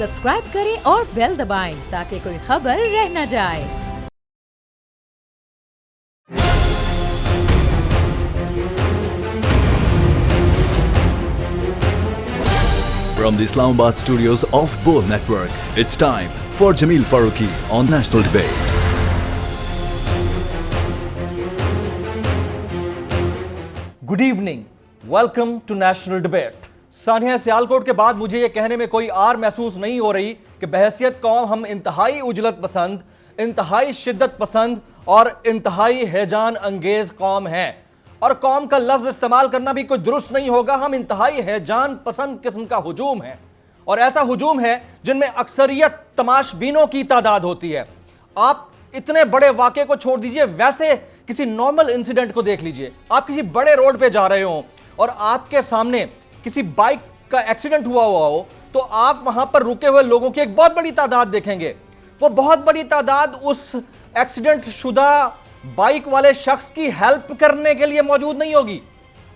Subscribe करें और bell दबाएं ताकि कोई खबर रह न जाए। From the Islamabad studios of Bol Network, it's time for Jameel Farooqi on National Debate. Good evening, welcome to national debate. Sania Sialkot के बाद मुझे यह कहने में कोई आर महसूस नहीं हो रही कि बहैसियत कौम हम इंतहाई उजलत पसंद, इंतहाई शिद्दत पसंद और इंतहाई हैजान अंगेज कौम है। और कौम का लफ्ज इस्तेमाल करना भी कोई दुरुस्त नहीं होगा। हम इंतहाई हैजान पसंद किस्म का हुजूम है, और ऐसा हुजूम है जिनमें अक्सरियत तमाशबीनों की तादाद होती है। आप इतने बड़े वाक़े को छोड़ दीजिए, वैसे किसी नॉर्मल इंसिडेंट को देख लीजिए। आप किसी बड़े रोड पे जा रहे हो और आपके सामने किसी बाइक का एक्सीडेंट हुआ हो, तो आप वहां पर रुके हुए लोगों की एक बहुत बड़ी तादाद देखेंगे। वो बहुत बड़ी तादाद उस एक्सीडेंट शुदा बाइक वाले शख्स की हेल्प करने के लिए मौजूद नहीं होगी।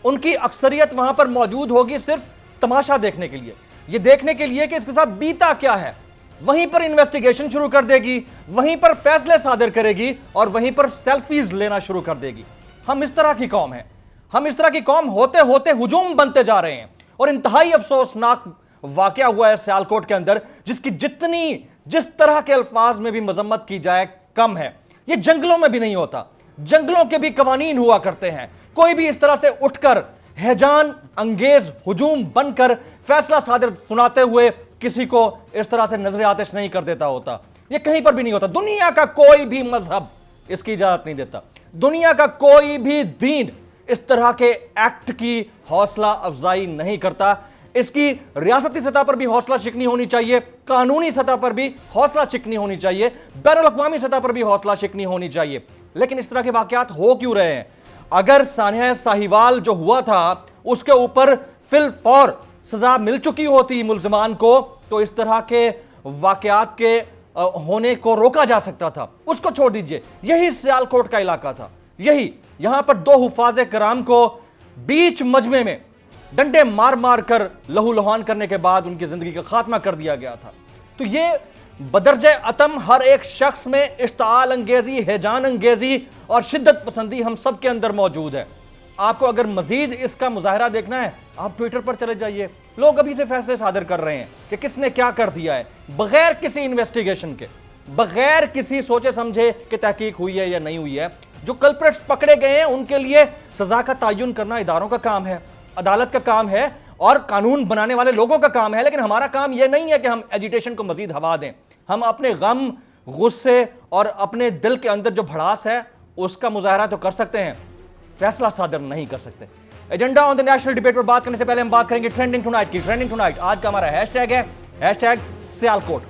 उनकी अक्सरियत वहां पर मौजूद होगी सिर्फ तमाशा देखने के लिए, ये देखने के लिए कि इसके साथ बीता क्या है। वहीं पर इन्वेस्टिगेशन शुरू कर देगी, वहीं पर फैसले सादर करेगी और वहीं पर सेल्फीज लेना शुरू कर देगी। हम इस तरह की कौम हैं। हम इस तरह की कौम होते होते हुजूम बनते जा रहे हैं। और इंतहाई अफसोसनाक वाकया हुआ है सियालकोट के अंदर, जिसकी जिस तरह के अल्फाज में भी मजम्मत की जाए कम है। ये जंगलों में भी नहीं होता। जंगलों के भी कवानीन हुआ करते हैं। कोई भी इस तरह से उठकर हैजान अंगेज हुजूम बनकर फैसला सादर सुनाते हुए किसी को इस तरह से नजर आतिश नहीं कर देता होता। ये कहीं पर भी नहीं होता। दुनिया का कोई भी मजहब इसकी इजाजत नहीं देता। दुनिया का कोई भी दीन इस तरह के एक्ट की हौसला अफजाई नहीं करता। इसकी रियासती सतह पर भी हौसला शिकनी होनी चाहिए, कानूनी सतह पर भी हौसला शिकनी होनी चाहिए, बैनुल-अक़वामी सतह पर भी हौसला शिकनी होनी चाहिए। लेकिन इस तरह के वाकयात हो क्यों रहे हैं? अगर सानिया साहिवाल जो हुआ था उसके ऊपर फिल फौर सजा मिल चुकी होती मुल्जिमान को, तो इस तरह के वाकयात के होने को रोका जा सकता था। उसको छोड़ दीजिए, यही सियालकोट का इलाका था। यहां पर दो हुफाज़े कराम को बीच मजमे में डंडे मार मार कर लहूलुहान करने के बाद उनकी जिंदगी का खात्मा कर दिया गया था। तो ये बदरजे अतम हर एक शख्स में इश्ताल अंगेजी, हैजान अंगेजी और शिद्दत पसंदी हम सब के अंदर मौजूद है। आपको अगर मजीद इसका मुजाहरा देखना है, आप ट्विटर पर चले जाइए। लोग अभी से फैसले सादर कर रहे हैं कि किसने क्या कर दिया है, बगैर किसी इन्वेस्टिगेशन के, बगैर किसी सोचे समझे कि तहकीक हुई है या नहीं हुई है। जो कल्प्रेट्स पकड़े गए हैं उनके लिए सजा का तयन करना इदारों का काम है, अदालत का काम है और कानून बनाने वाले लोगों का काम है। लेकिन हमारा काम यह नहीं है कि हम एजिटेशन को मजीद हवा दें। हम अपने गम, गुस्से और अपने दिल के अंदर जो भड़ास है उसका मुजाहरा तो कर सकते हैं, फैसला सादर नहीं कर सकते। Agenda on the national debate पर बात करने से पहले हम बात करेंगे ट्रेंडिंग टुनाइट की। ट्रेंडिंग टुनाइट आज का हमारा हैशटैग है #सियालकोट।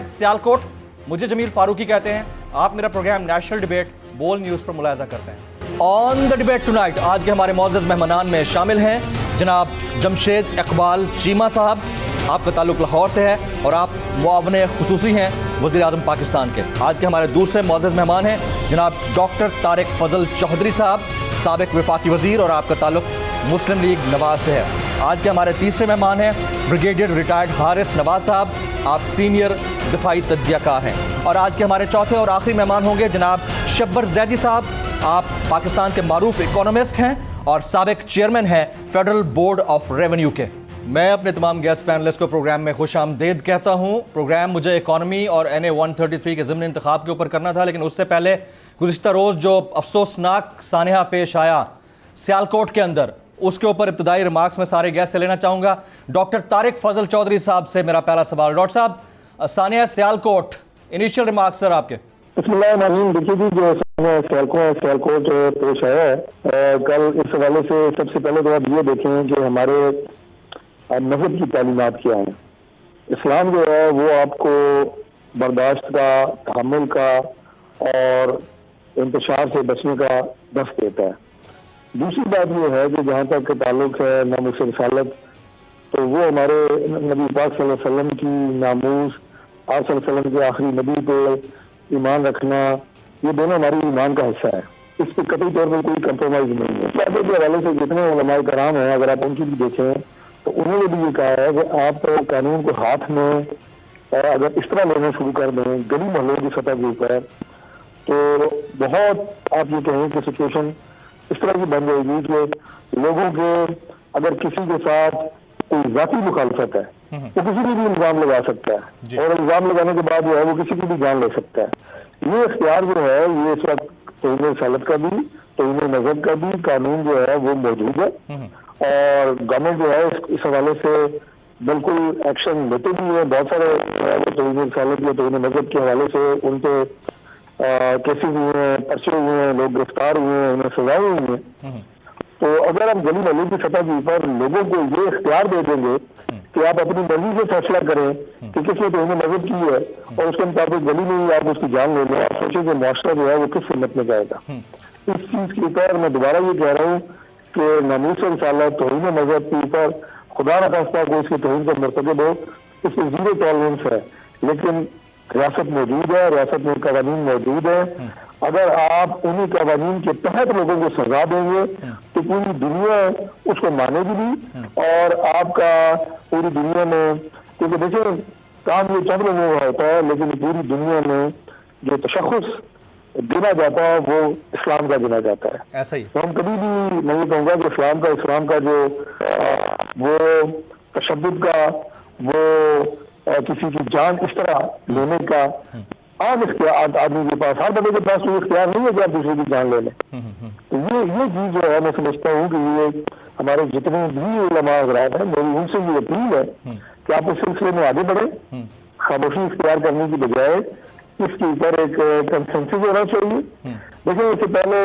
#सियालकोट। मुझे जमील फारूकी कहते हैं। आप मेरा प्रोग्राम नेशनल डिबेट बोल न्यूज पर मुलाहिजा करते हैं। ऑन द डिबेट टुनाइट आज के हमारे मौजूद मेहमानान में शामिल हैं जनाब जमशेद इकबाल चीमा साहब, आपका ताल्लुक लाहौर से है और आप मुआवने खुसूसी हैं वज़ीर आज़म पाकिस्तान के। आज के हमारे दूसरे मौजूद मेहमान हैं जनाब डॉक्टर तारिक फजल चौधरी साहब, साबिक वफाकी वज़ीर और आपका ताल्लुक मुस्लिम लीग नवाज से है। आज के हमारे तीसरे मेहमान हैं ब्रिगेडियर रिटायर्ड हारिस नवाज साहब, आप सीनियर दिफाई तज्ज़ियाकार हैं। और आज के हमारे चौथे और आखिरी मेहमान होंगे जनाब शब्बर जैदी साहब, आप पाकिस्तान के मारूफ इकोनॉमिस्ट हैं और साबिक चेयरमैन हैं फेडरल बोर्ड ऑफ रेवेन्यू के। मैं अपने तमाम गेस्ट पैनलिस्ट को प्रोग्राम में खुश आमदेद कहता हूँ। प्रोग्राम मुझे इकॉनमी और NA 133 के ज़िम्न इंतखाब के ऊपर करना था, लेकिन उससे पहले गुज़िश्ता रोज़ जो अफसोसनाक सानिया पेश आया सियालकोट के अंदर, उसके ऊपर इब्तदाई रिमार्क्स में सारे गेस्ट से लेना चाहूँगा। डॉक्टर तारिक फजल चौधरी साहब से मेरा पहला सवाल। डॉक्टर साहब, Sania Sialkot, initial remarks sir आपके। देखिए जी, जो सियालकोट पेश आया है कल, इस हवाले से सबसे पहले तो आप ये देखें कि हमारे मजहब की तालीमात क्या है। इस्लाम जो है वो आपको बर्दाश्त का, तहम्मुल का और इंतशार से बचने का दर्स देता है। दूसरी बात ये है कि जहाँ तक ताल्लुक है नामूस रिसालत, तो वो हमारे नबी पाक सल्लल्लाहु अलैहि वसल्लम की नामूस, आप सल्लल्लाहु अलैहि वसल्लम के आखिरी नबी पे ईमान रखना, ये दोनों हमारी ईमान का हिस्सा है। इस पर कतई तौर पर कोई कंप्रोमाइज नहीं है। सादे के हवाले से जितने उलमाए कराम हैं, अगर आप उनकी भी देखें तो उन्होंने भी ये कहा है कि आप कानून को हाथ में अगर इस तरह लेना शुरू कर दें गली मोहल्लों की सतह के ऊपर, तो बहुत आप ये कहें कि सिचुएशन इस तरह की बन जाएगी कि लोगों के अगर किसी के साथ कोई जाती मुखालफत है तो किसी भी इल्जाम लगा सकता है, और इल्जाम लगाने के बाद जो है वो किसी की भी जान ले सकता है। ये इख्तियार जो है ये इस वक्त तौहीन रिसालत का भी, तौहीन मजहब का भी कानून जो है वो मौजूद है, और गवर्नमेंट जो है इस हवाले से बिल्कुल एक्शन लेते भी है। बहुत सारे तौहीन रिसालत या तौहीन मजहब के हवाले से उन पे केसेस हुए हैं, पर्चे हुए हैं, लोग गिरफ्तार हुए हैं, उन्हें सजाएं हुई हैं। तो अगर हम गली मोहल्ले की सतह के ऊपर लोगों को ये इख्तियार दे देंगे कि आप अपनी मर्जी से फैसला करें कि किसने तौहीन मजहब की है और उसके मुताबिक गली में ही आप उसकी जान ले लें, आप सोचें कि मुआशरा जो है वो किस हिम्मत में जाएगा। इस चीज के ऊपर मैं दोबारा ये कह रहा हूँ कि नामूस रिसालत तौहीन मजहब के ऊपर खुदा न खास्ता को इसकी तौहीन का मर्तकब हो, इस पर जीरो टॉलरेंस है। लेकिन रियासत मौजूद है, रियासत में कानून मौजूद है। अगर आप उन्हीं कानून के तहत लोगों को सजा देंगे तो पूरी दुनिया उसको मानेगी भी, और आपका पूरी दुनिया में, क्योंकि देखिए काम ये चंद लोगों का होता है, लेकिन पूरी दुनिया में जो तशख़्ख़ुस गिना जाता है वो इस्लाम का गिना जाता है। ऐसा ही तो हम कभी भी मैं ये कहूँगा कि इस्लाम का जो वो तशद्दुद का, वो किसी की जान इस तरह लेने का आम इख्तियार आदमी के पास, हर बंदे के पास कोई इख्तियार नहीं है कि आप दूसरे की जान ले लें। तो ये चीज जो है मैं समझता हूँ कि ये हमारे जितने भी उलमा हज़रात हैं, मेरी उनसे ये अपील है कि आप इस सिलसिले में आगे बढ़े, खामोशी इख्तियार करने की बजाय इसके ऊपर एक कंसेंसस होना चाहिए। देखिए इससे पहले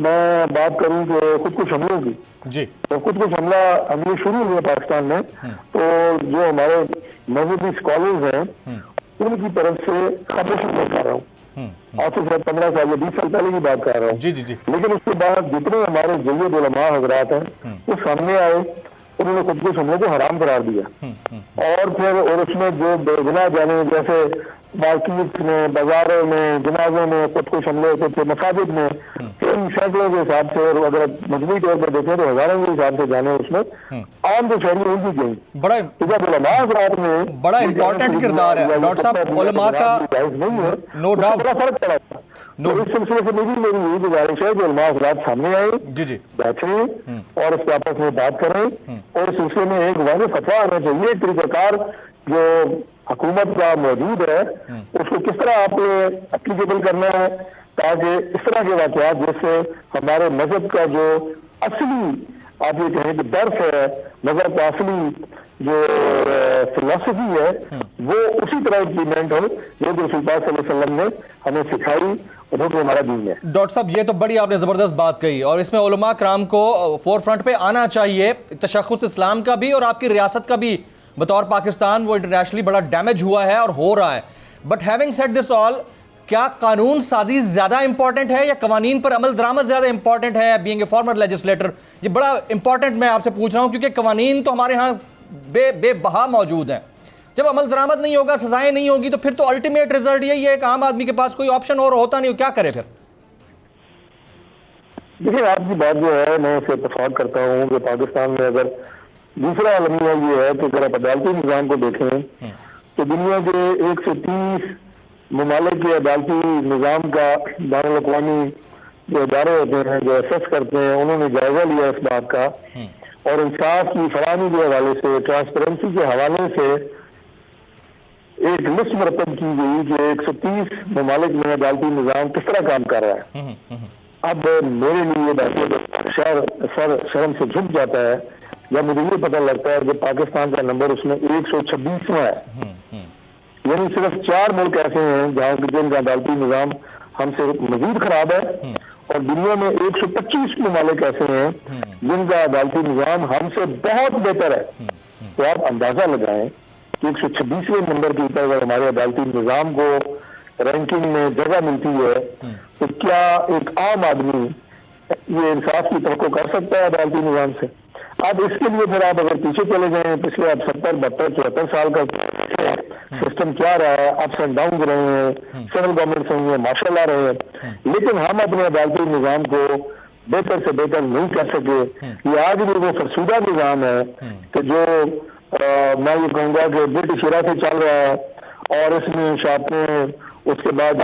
मैं बात करूं कि खुदकुश हमलों की, जी, तो खुदकुश हमले शुरू हुए पाकिस्तान में, तो जो हमारे मजहबी स्कॉलर्स हैं उनकी तरफ से खामोशी में कर रहा हूँ, आज से 15 साल या 20 साल पहले की बात कर रहा हूँ। जी जी जी। लेकिन उसके बाद जितने हमारे जय्यद उलमा हज़रात हैं वो सामने आए, उन्होंने खुदकुश हमलों को हराम करार दिया, और फिर और उसमें जो बेगुनाह जाने जैसे मार्केट में, बाजारों में, जनाजों में खुदकुश हमले होते थे, मसाजिद में, इन सैकड़ों के हिसाब से, और अगर मजबूरी तौर पर देखें तो हजारों के हिसाब से जाने उसमें आम तो शहरी उनकी गई। बड़ा बड़ा इंपॉर्टेंट किरदार है डॉक्टर साहब उलमा का, नहीं है, नो डाउट, बड़ा फर्क पड़ा। तो इस सिलसिले से मेरी यही गुजारिश है कि उलमा हज़रात सामने आए, जी जी, बैठे और इसके आपस में बात करें, और इस सिलसिले में एक वाज़ेह फतवा आना चाहिए। एक तरीक़ाकार जो हुकूमत का मौजूद है उसको किस तरह आप एप्लीकेबल करना है, ताकि इस तरह के वाक़यात जिससे हमारे मजहब का जो असली आप ये कहें कि दर्स है, मजहब का असली जो फिलॉसफी है वो उसी तरह इम्प्लीमेंट हो जो रसूल पाक सल्लल्लाहु अलैहि वसल्लम ने हमें सिखाई, और वो हमारा दीन है। डॉक्टर साहब ये तो बड़ी आपने ज़बरदस्त बात कही, और इसमें उलमा कराम को फोर फ्रंट पे आना चाहिए, तशख़्ख़ुस इस्लाम का भी और आपकी रियासत का भी। बतौर पाकिस्तान वो इंटरनेशनली बड़ा डैमेज हुआ है और हो रहा है। But having said this all, क्या कानून साजी ज़्यादा इंपॉर्टेंट है या कवानीन पर अमल दरामद ज़्यादा इंपॉर्टेंट है? बीइंग ए फॉर्मर लेजिस्लेटर, ये बड़ा इंपॉर्टेंट मैं आपसे पूछ रहा हूँ, क्योंकि कवानीन तो हमारे यहाँ बेबहा मौजूद हैं। जब अमल दरामद नहीं होगा, सजाएं नहीं होगी, तो फिर तो अल्टीमेट रिजल्ट यही है कि आम आदमी के पास कोई ऑप्शन और होता नहीं, क्या करे फिर? देखिए आपकी बात जो है मैं उसे इत्तेफाक करता हूँ कि पाकिस्तान में अगर दूसरा अलमिया ये है कि अगर आप अदालती निज़ाम को देखें तो दुनिया के 130 ममालिक के अदालती निज़ाम का बैनुल अक़वामी जो इदारे होते हैं, जो असेस करते हैं, उन्होंने जायजा लिया इस बात का, और इंसाफ की फराहमी के हवाले से, ट्रांसपेरेंसी के हवाले से एक लिस्ट मरतब की गई कि 130 ममालिक में अदालती निज़ाम किस तरह काम कर रहा है। अब मेरे लिए सर शर्म से झुक जाता है जब मुझे ये पता लगता है कि पाकिस्तान का नंबर उसमें 126वां है। यानी सिर्फ 4 मुल्क ऐसे हैं जहाँ जिनका अदालती निज़ाम हमसे मजीद खराब है, और दुनिया में 125 ममालिक ऐसे हैं जिनका अदालती निज़ाम हमसे बहुत बेहतर है। तो आप अंदाजा लगाएं कि 126वें नंबर के ऊपर अगर हमारे अदालती निज़ाम को रैंकिंग में जगह मिलती है तो क्या एक आम आदमी ये इंसाफ की तवक्को कर सकता है अदालती निज़ाम से? अब इसके लिए फिर आप अगर पीछे चले जाएं, पिछले आप 70, 72, 74 साल का सिस्टम क्या रहा है, अप्स एंड डाउन रहे हैं, सेंट्रल गवर्नमेंट से माशाल्लाह रहे हैं, लेकिन हम अपने अदालती निज़ाम को बेहतर से बेहतर नहीं कर सके। ये आज भी वो फरसूदा निज़ाम है कि जो मैं ये कहूँगा कि ब्रिटिश इरा से चल रहा है, और इसमें शॉपिंग, उसके बाद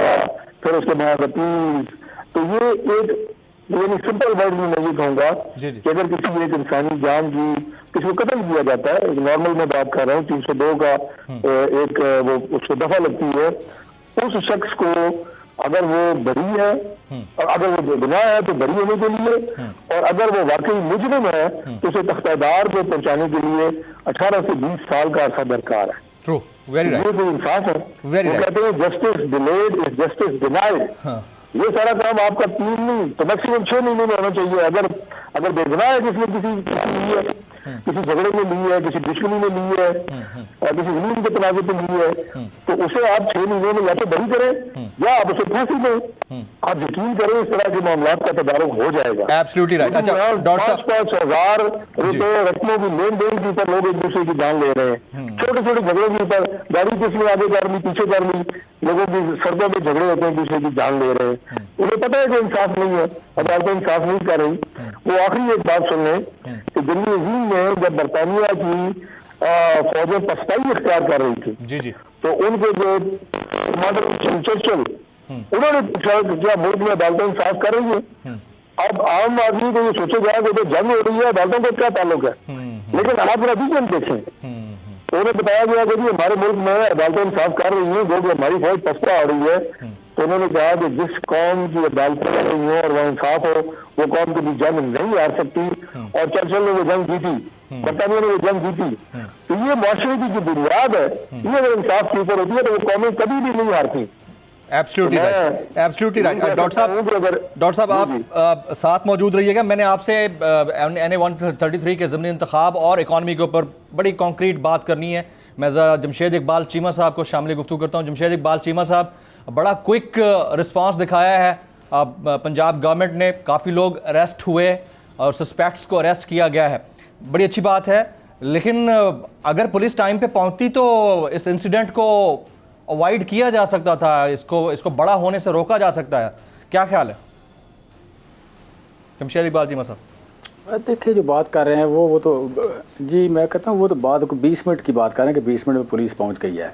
फिर उसके बाद अपील। तो ये एक यानी सिंपल वर्ड में मैं ये कहूँगा कि अगर किसी एक इंसानी जान की किसी को कत्ल किया जाता है, एक नॉर्मल में बात कर रहा हूँ, 302 का एक वो उसको दफा लगती है, उस शख्स को अगर वो बरी है और अगर वो बेगुनाह है तो बरी होने के लिए, और अगर वो वाकई मुजरिम है तो उसे तख्तादार को पहुंचाने के लिए 18 से 20 साल का अर्सा दरकार है। ट्रू, वेरी राइट, ये तो इंसाफ है। Very right. कहते हैं justice delayed is justice denied. ये सारा काम आपका 3 नहीं तो मैक्सिमम 6 महीने में होना चाहिए। अगर बेगुनाह है किसी ली है, किसी झगड़े में ली है, किसी दुश्मनी में ली है, किसी जमीन के तनाजे पे ली है, तो उसे आप 6 महीने में या तो बरी करें या आप उसे फांसी दें। आप यकीन करें इस तरह के मामलों का तदारुक हो जाएगा। Absolutely right. अच्छा डॉक्टर साहब, 5,000 रुपए रकमों की लेन देन के ऊपर लोग एक दूसरे की जान ले रहे हैं। छोटे छोटे झगड़ों के ऊपर गाड़ी किसने आगे कर ली, पीछे कर ली, लोगों की सड़कों पे झगड़े होते हैं, दूसरे की जान ले रहे हैं। उन्हें पता है कि इंसाफ नहीं है, अदालतें इंसाफ नहीं कर रही। वो आखिरी एक बात सुन लें कि जंग अजीम में जब बरतानिया की फौजें पछताई इख्तियार कर रही थी, जी जी, तो उनके जो कमांडर चर्चिल उन्होंने पूछा कि क्या मुल्क में अदालतें इंसाफ कर रही है। अब आम आदमी को ये सोचेगा कि तो जंग हो रही है, अदालतों का क्या ताल्लुक है, लेकिन आप नतीजे देखें तो उन्हें बताया गया कि हमारे मुल्क में अदालतें इंसाफ कर रही हैं, जो कि हमारी फौज पछता आ रही है। तो उन्होंने कहा कि जिस कौम की अदालतें कर रही हैं और वह इंसाफ हो, वो कौम कभी जंग नहीं हार सकती। और चर्चिल ने वो जंग जीती, बरतानिया ने वो जंग जीती। तो ये माशरे की जो बुनियाद है, ये अगर इंसाफ के ऊपर होती है तो वो कौमें कभी भी नहीं हारती। Absolutely right, absolutely right. Doctor साहब आप साथ मौजूद रहिएगा। मैंने आपसे NA 133 के ज़िमनी इंतखाब और इकॉनमी के ऊपर बड़ी कॉन्क्रीट बात करनी है। मैं जमशेद इकबाल चीमा साहब को शामिल गुफ्तगू करता हूँ। जमशेद इकबाल चीमा साहब, बड़ा क्विक रिस्पांस दिखाया है पंजाब गवर्नमेंट ने, काफ़ी लोग अरेस्ट हुए और सस्पेक्ट्स को अरेस्ट किया गया है, बड़ी अच्छी बात है। लेकिन अगर पुलिस टाइम पे पहुंचती तो इस इंसिडेंट को अवॉइड किया जा सकता था, इसको बड़ा होने से रोका जा सकता है। क्या ख्याल है जमशेद इकबाल जी साहब? देखिए जो बात कर रहे हैं वो तो जी मैं कहता हूँ वो तो बात 20 मिनट की बात कर रहे हैं कि 20 मिनट में पुलिस पहुंच गई है।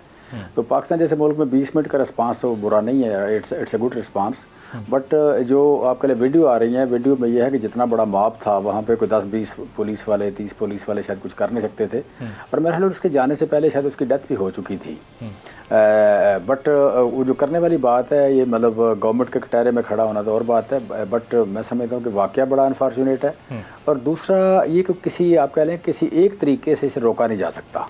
तो पाकिस्तान जैसे मुल्क में 20 मिनट का रिस्पांस तो बुरा नहीं है, it's a good response. But जो आपके लिए वीडियो आ रही हैं, वीडियो में यह है कि जितना बड़ा मॉब था वहाँ पे कोई 10-20 पुलिस वाले 30 पुलिस वाले शायद कुछ कर नहीं सकते थे। और मेरे ख्याल उसके जाने से पहले शायद उसकी डेथ भी हो चुकी थी। बट वो जो करने वाली बात है ये मतलब गवर्नमेंट के कटहरे में खड़ा होना तो और बात है। बट मैं समझता हूँ कि वाकया बड़ा अनफॉर्चुनेट है। और दूसरा ये कि किसी आप कह लें किसी एक तरीके से इसे रोका नहीं जा सकता।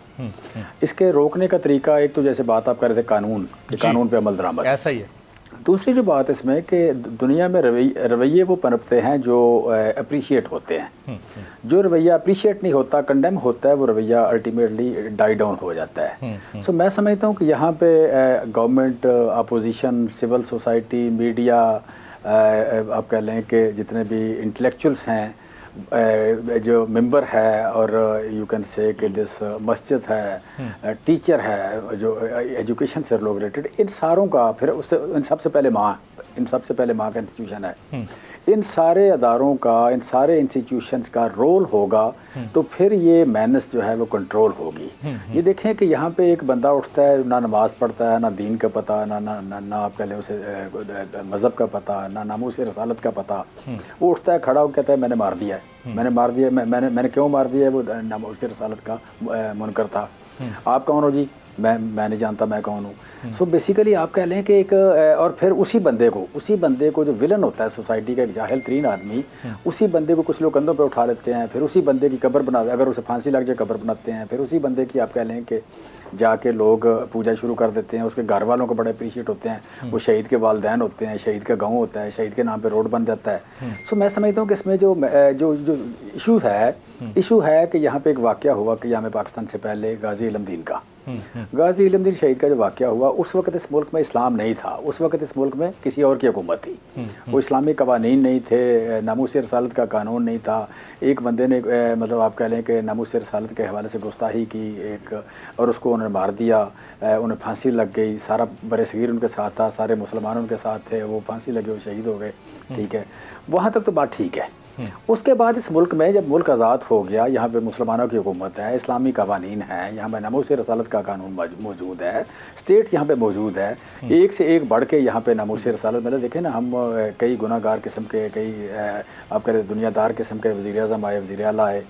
इसके रोकने का तरीका एक तो जैसे बात आप कर रहे थे कानून के, कानून पे अमल दरामद, ऐसा ही है। दूसरी जो बात इसमें कि दुनिया में रवैये वो पनपते हैं जो अप्रिशिएट होते हैं। जो रवैया अप्रिशिएट नहीं होता, कंडेम होता है, वो रवैया अल्टीमेटली डाई डाउन हो जाता है। सो मैं समझता हूँ कि यहाँ पे government, opposition, civil society, media, आप कह लें कि जितने भी इंटेलेक्चुअल्स हैं, जो मेंबर है, और यू कैन से कि दिस मस्जिद है, टीचर है, जो एजुकेशन से लोग रिलेटेड, इन सारों का फिर उससे इन सबसे पहले माँ का इंस्टीट्यूशन है। इन सारे अदारों का, इन सारे इंस्टीट्यूशंस का रोल होगा तो फिर ये मैनस जो है वो कंट्रोल होगी। ये देखें कि यहाँ पे एक बंदा उठता है, ना नमाज पढ़ता है, ना दीन का पता, ना आप कह लें उसे मज़हब का पता, ना नामूस रसालत का पता। वो उठता है, खड़ा हो कहता है मैंने मार दिया है, मैंने क्यों मार दिया है, वो नामूस रसालत का मुनकर था। आप कौन हो जी? मैं नहीं जानता मैं कौन हूँ। सो बेसिकली आप कह लें कि एक और फिर उसी बंदे को जो विलन होता है सोसाइटी का, एक जाहिल तरीन आदमी, उसी बंदे को कुछ लोग कंधों पे उठा लेते हैं, फिर उसी बंदे की कब्र बना, अगर उसे फांसी लग जाए कब्र बनाते हैं, फिर उसी बंदे की आप कह लें कि जाके लोग पूजा शुरू कर देते हैं। उसके घर वालों को बड़े अप्रिशिएट होते हैं, वो शहीद के वालदैन होते हैं, शहीद का गाँव होता है, शहीद के नाम पर रोड बन जाता है। सो मैं समझता हूँ कि इसमें जो इशू है कि यहाँ पे एक वाक़या हुआ कि यहाँ में पाकिस्तान से पहले गाजी इल्मदीन शहीद का जो वाक़या हुआ, उस वक्त इस मुल्क में इस्लाम नहीं था, उस वक्त इस मुल्क में किसी और की हुकूमत थी। वो इस्लामी कवानीन नहीं थे, नामूस रसालत का कानून नहीं था। एक बंदे ने मतलब आप कह लें कि नामूस रसालत के हवाले से गुस्ताही की एक, और उसको उन्होंने मार दिया, उन्हें फांसी लग गई। सारा बरसगीर उनके साथ था, सारे मुसलमान उनके साथ थे, वो फांसी लगे, वो शहीद हो गए। ठीक है, वहाँ तक तो बात ठीक है। उसके बाद इस मुल्क में जब मुल्क आज़ाद हो गया, यहाँ पे मुसलमानों की हुकूमत है, इस्लामी कवानीन है, यहाँ पे नामूस रसालत का कानून मौजूद है, स्टेट यहाँ पे मौजूद है, एक से एक बढ़ के यहाँ पे नामूस रसालत। मतलब देखें ना, हम कई गुनाहगार किस्म के, कई आप कह रहे दुनियादार किस्म के वज़ीर-ए-आज़म आए, वज़ीर आला आए,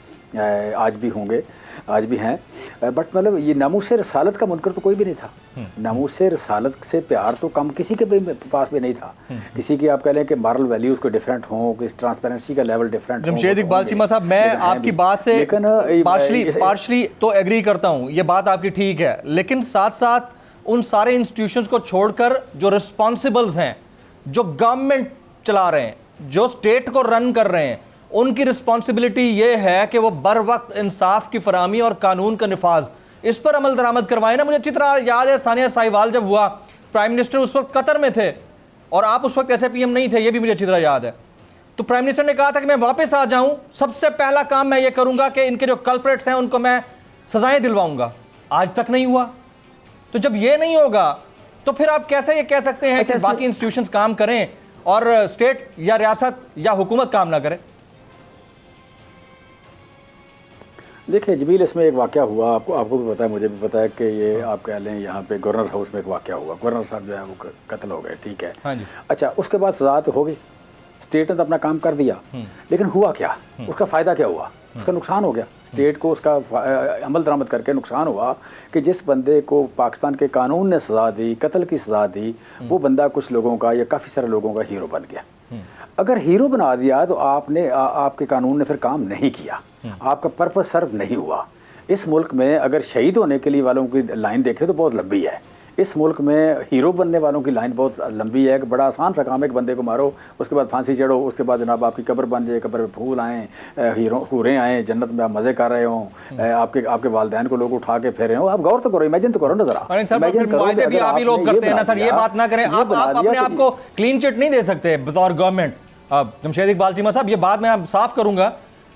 आज भी होंगे, आज भी हैं, बट मतलब ये नामूस रसालत का मुनकर तो कोई भी नहीं था। नामूस रसालत से प्यार तो कम किसी के पास भी नहीं था। किसी की आप कह लें कि मॉरल वैल्यूज़ को डिफरेंट हो, कि ट्रांसपेरेंसी का लेवल डिफरेंट हो। जमशेद इकबाल चीमा साहब, मैं आपकी बात से पार्शली तो एग्री करता हूँ, ये बात आपकी ठीक है, लेकिन साथ साथ उन सारे इंस्टीट्यूशंस को छोड़कर जो रिस्पॉन्सिबल्स हैं, जो गवर्नमेंट चला रहे हैं, जो स्टेट को रन कर रहे हैं, उनकी रिस्पॉन्सिबिलिटी ये है कि वो बर वक्त इंसाफ की फराहमी और कानून का निफाज, इस पर अमल दरामद करवाएं ना। मुझे अच्छी तरह याद है, सानिया साहिवाल जब हुआ, प्राइम मिनिस्टर उस वक्त कतर में थे और आप उस वक्त ऐसे पीएम नहीं थे, ये भी मुझे अच्छी तरह याद है। तो प्राइम मिनिस्टर ने कहा था कि मैं वापस आ जाऊं, सबसे पहला काम मैं ये करूंगा कि इनके जो कल्प्रेट्स हैं उनको मैं सजाएं दिलवाऊंगा। आज तक नहीं हुआ। तो जब ये नहीं होगा तो फिर आप कैसे ये कह सकते हैं कि बाकी इंस्टीट्यूशंस काम करें और स्टेट या रियासत या हुकूमत काम ना करे? देखिए जमील, इसमें एक वाक़या हुआ, आपको भी पता है, मुझे भी पता है कि ये आप कह लें यहाँ पे गवर्नर हाउस में एक वाक़या हुआ। गवर्नर साहब जो है वो कत्ल हो गए, ठीक है। हाँ जी। अच्छा, उसके बाद सज़ा तो हो गई, स्टेट ने तो अपना काम कर दिया, लेकिन हुआ क्या? उसका फ़ायदा क्या हुआ? उसका नुकसान हो गया। स्टेट को उसका अमल दरामद करके नुकसान हुआ कि जिस बंदे को पाकिस्तान के कानून ने सज़ा दी, कत्ल की सज़ा दी, वो बंदा कुछ लोगों का या काफ़ी सारे लोगों का हीरो बन गया। अगर हीरो बना दिया तो आपने आपके कानून ने फिर काम नहीं किया, आपका पर्पस सर्व नहीं हुआ। इस मुल्क में अगर शहीद होने के लिए वालों की लाइन देखें तो बहुत लंबी है। इस मुल्क में हीरो बनने वालों की लाइन बहुत लंबी है कि बड़ा आसान सा काम है, एक बंदे को मारो, उसके बाद फांसी चढ़ो, उसके बाद जनाब आपकी कब्र बन जाए, कब्र में फूल आएँ, हूरें आएँ, जन्नत में आप मज़े कर रहे हों, आपके वालिदैन को लोग उठा के फेरे हों। आप गौर तो करो, इमेजिन तो करो ना ज़रा। मुआहदे भी आप ही लोग करते हैं ना सर, ये बात ना करें। आप अपने आप को क्लीन चिट नहीं दे सकते बतौर गवर्नमेंट। जमशेद इकबाल चीमा साहब, ये बात मैं साफ करूंगा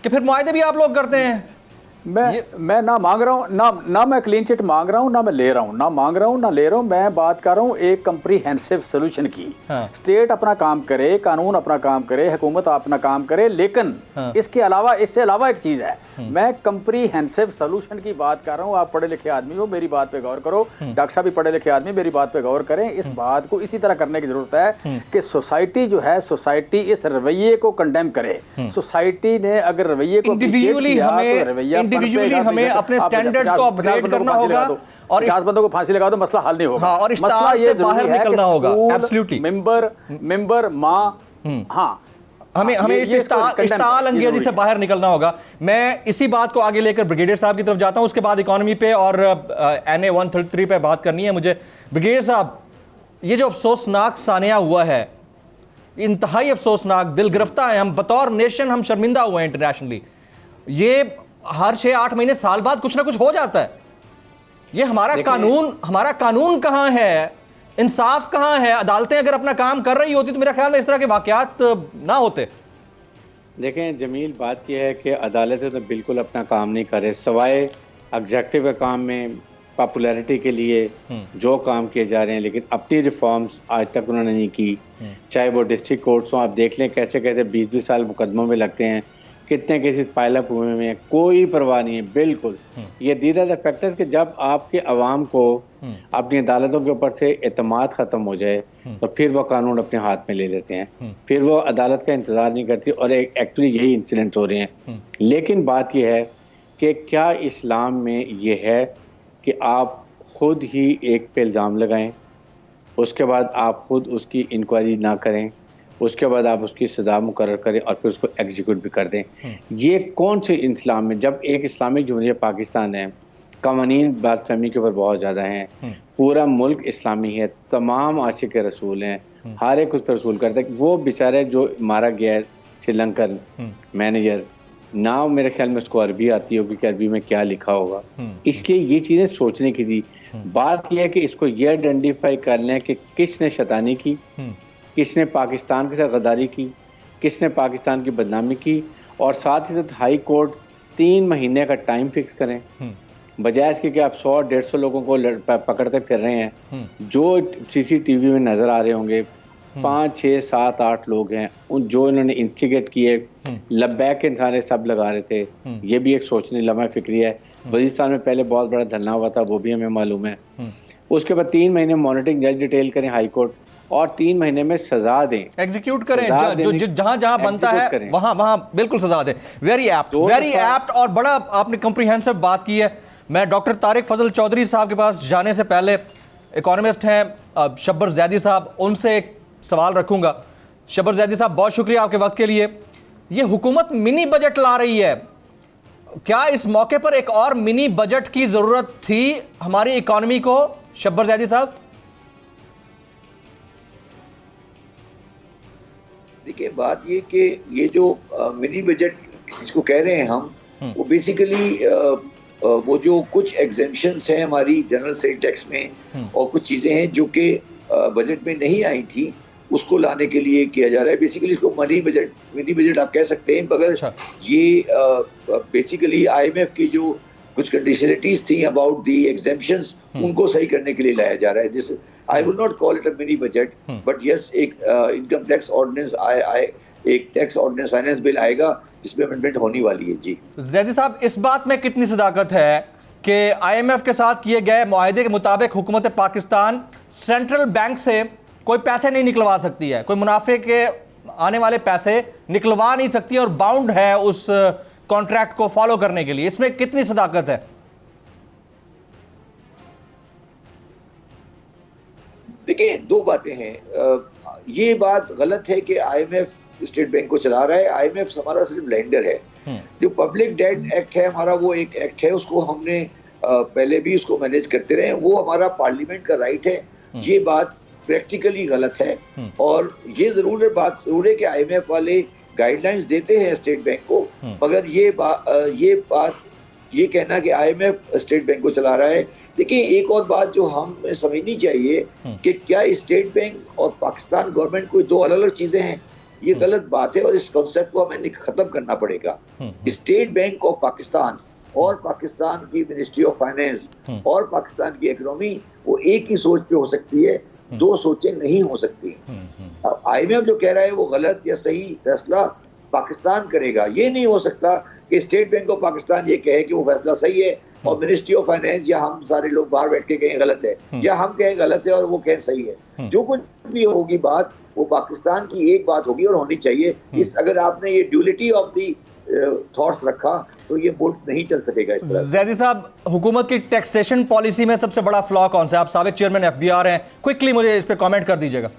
कि फिर मुआहदे भी आप लोग करते हैं। मैं ना मांग रहा हूँ, ना मैं क्लीन चिट मांग रहा हूँ, ना मैं ले रहा हूँ, ना मांग रहा हूँ ना ले रहा हूँ। मैं बात कर रहा हूँ एक कंप्रीहेंसिव सोल्यूशन की। हाँ। स्टेट अपना काम करे, कानून अपना काम करे, हुकूमत अपना काम करे, लेकिन इसके अलावा, इससे अलावा एक चीज है, मैं कंप्रीहेंसिव सोल्यूशन की बात कर रहा हूँ। आप पढ़े लिखे आदमी हो, मेरी बात पे गौर करो। डॉक्टर साहब भी पढ़े लिखे आदमी, मेरी बात पे गौर करें। इस बात को इसी तरह करने की जरूरत है कि सोसाइटी जो है, सोसाइटी इस रवैये को कंडेम करे। सोसाइटी ने अगर रवैये को इंडिविजुअली हमें अपने स्टैंडर्ड्स को अपग्रेड करना होगा और 50 बंदों को फांसी लगा दो, मसला हल नहीं होगा। हाँ, और मसला ये बाहर निकलना होगा। एब्सोल्युटली मेंबर माँ, हाँ, हमें इस इस्ताल अंगेजी से बाहर निकलना होगा। मैं इसी बात को आगे लेकर ब्रिगेडियर साहब की तरफ जाता हूं, उसके बाद इकोनॉमी पे और NA 133 पे बात करनी है मुझे। ब्रिगेडियर साहब, ये जो अफसोसनाक सानिया हुआ है, इंतहाई अफसोसनाक, दिल गिरफ्तार है। हम बतौर नेशन हम शर्मिंदा हुए हैं इंटरनेशनली। ये हर 6-8 महीने साल बाद कुछ ना कुछ हो जाता है। ये हमारा कानून कहां है? इंसाफ कहां है? अदालतें अगर अपना काम कर रही होती तो मेरा ख्याल में इस तरह के वाकयात ना होते। देखें जमील, बात यह है कि अदालतें तो बिल्कुल अपना काम नहीं कर रहे, सवाए एग्जेक्टिव के काम में पॉपुलैरिटी के लिए जो काम किए जा रहे हैं, लेकिन अपनी रिफॉर्म्स आज तक उन्होंने नहीं की। चाहे वो डिस्ट्रिक्ट कोर्ट्स हों, आप देख लें कैसे कैसे 20-20 साल मुकदमों में लगते हैं, कितने केसेस पाइलअप हुए हैं, कोई परवाह नहीं है बिल्कुल। ये दीज आर द फैक्टर्स कि जब आपके अवाम को अपनी अदालतों के ऊपर से एतमाद ख़त्म हो जाए तो फिर वो कानून अपने हाथ में ले लेते हैं, फिर वो अदालत का इंतज़ार नहीं करती, और एक्चुअली यही इंसिडेंट हो रहे हैं। लेकिन बात यह है कि क्या इस्लाम में ये है कि आप खुद ही एक पे इल्ज़ाम लगाएं, उसके बाद आप खुद उसकी इंक्वायरी ना करें, उसके बाद आप उसकी सज़ा मुकर्रर करें और फिर उसको एग्जीक्यूट भी कर दें? ये कौन से इस्लाम में, जब एक इस्लामिक जमहूरिया पाकिस्तान है, कवानीन बादफहमी के ऊपर बहुत ज़्यादा हैं, पूरा मुल्क इस्लामी है, तमाम आशिक रसूल हैं, हर एक उस पर रसूल करता है। वो बेचारे जो मारा गया है श्रीलंकन मैनेजर, ना मेरे ख्याल में उसको अरबी आती होगी कि अरबी में क्या लिखा होगा, इसलिए ये चीज़ें सोचने की थी। बात यह है कि इसको ये आइडेंटिफाई कर लें कि किसने शैतानी की, किसने पाकिस्तान के साथ गद्दारी की, किसने पाकिस्तान की बदनामी की, और साथ ही साथ हाई कोर्ट 3 महीने का टाइम फिक्स करें, बजाय इसके कि आप 100-150 लोगों को पकड़ते फिर रहे हैं। जो CCTV में नज़र आ रहे होंगे 5, 6, 7, 8 लोग हैं उन जो इन्होंने इंस्टिगेट किए, लब्बैक के इंसान सब लगा रहे थे। ये भी एक सोचने लम्हा फिक्री है। वजीरिस्तान में पहले बहुत बड़ा धरना हुआ था, वो भी हमें मालूम है। उसके बाद 3 महीने मॉनिटरिंग जज डिटेल करें हाई कोर्ट, और 3 महीने में सजा दें, एग्जीक्यूट करें, जहां जहां बनता है वहां वहां बिल्कुल सजा दें। वेरी एप्ट और बड़ा आपने कॉम्प्रिहेंसिव बात की है। मैं डॉक्टर तारिक फजल चौधरी साहब के पास जाने से पहले, इकोनॉमिस्ट हैं शब्बर ज़ैदी साहब, उनसे एक सवाल रखूंगा। शब्बर ज़ैदी साहब, बहुत शुक्रिया आपके वक्त के लिए। ये हुकूमत मिनी बजट ला रही है, क्या इस मौके पर एक और मिनी बजट की जरूरत थी हमारी इकोनॉमी को? शब्बर ज़ैदी साहब। देखिए, बात ये कि ये जो मिनी बजट जिसको कह रहे हैं हम, वो बेसिकली वो जो कुछ एग्जेम्पशंस हैं हमारी जनरल सेल टैक्स में और कुछ चीज़ें हैं जो कि बजट में नहीं आई थी, उसको लाने के लिए किया जा रहा है। बेसिकली इसको मिनी बजट आप कह सकते हैं, मगर ये बेसिकली IMF की जो कुछ कंडीशनलिटीज थी अबाउट दी एग्जेम्पशंस, उनको सही करने के लिए लाया जा रहा है। जिस I will not call it a mini budget, but yes, एक इनकम टैक्स ऑर्डिनेंस एक टैक्स ऑर्डिनेंस फाइनेंस बिल आएगा जिसमें अमेंडमेंट होने वाली है। जी ज़ैदी साहब, इस बात में कितनी सदाकत है कि IMF के साथ किए गए मुआहदे के मुताबिक हुकूमत पाकिस्तान सेंट्रल बैंक से कोई पैसे नहीं निकलवा सकती है, कोई मुनाफे के आने वाले पैसे निकलवा नहीं सकती और बाउंड है उस कॉन्ट्रैक्ट को फॉलो करने के लिए? इसमें कितनी सदाकत है? देखिए, 2 बातें हैं। ये बात गलत है कि IMF स्टेट बैंक को चला रहा है। IMF हमारा सिर्फ लेंडर है। जो पब्लिक डेट एक्ट है हमारा, वो एक एक्ट है, उसको हमने पहले भी उसको मैनेज करते रहे, वो हमारा पार्लियामेंट का राइट है। ये बात प्रैक्टिकली गलत है और ये जरूर है कि IMF वाले गाइडलाइंस देते हैं स्टेट बैंक को, मगर ये कहना कि IMF स्टेट बैंक को चला रहा है। देखिए, एक और बात जो हमें समझनी चाहिए कि क्या स्टेट बैंक और पाकिस्तान गवर्नमेंट कोई 2 अलग अलग चीजें हैं? ये गलत बात है और इस कॉन्सेप्ट को हमें खत्म करना पड़ेगा। स्टेट बैंक ऑफ पाकिस्तान और पाकिस्तान की मिनिस्ट्री ऑफ फाइनेंस और पाकिस्तान की इकोनॉमी, वो एक ही सोच पे हो सकती है, 2 सोचें नहीं हो सकती। IMF जो कह रहा है वो गलत या सही फैसला पाकिस्तान करेगा। ये नहीं हो सकता कि स्टेट बैंक ऑफ पाकिस्तान ये कहे कि वो फैसला सही है और मिनिस्ट्री ऑफ फाइनेंस या हम सारे लोग बाहर बैठ के कहें गलत है, या हम कहें गलत है और वो कहें सही है। जो कुछ भी होगी बात, वो पाकिस्तान की एक बात होगी और होनी चाहिए। इस अगर आपने ये ड्यूलिटी ऑफ दी थॉट्स रखा तो ये मुल्क नहीं चल सकेगा इस तरह। ज़ैदी साहब, हुकूमत की टैक्सेशन पॉलिसी में सबसे बड़ा फ्लॉ कौन सा है? आप साबिक चेयरमैन FBR हैं, क्विकली मुझे इस पे कमेंट कर दीजिएगा।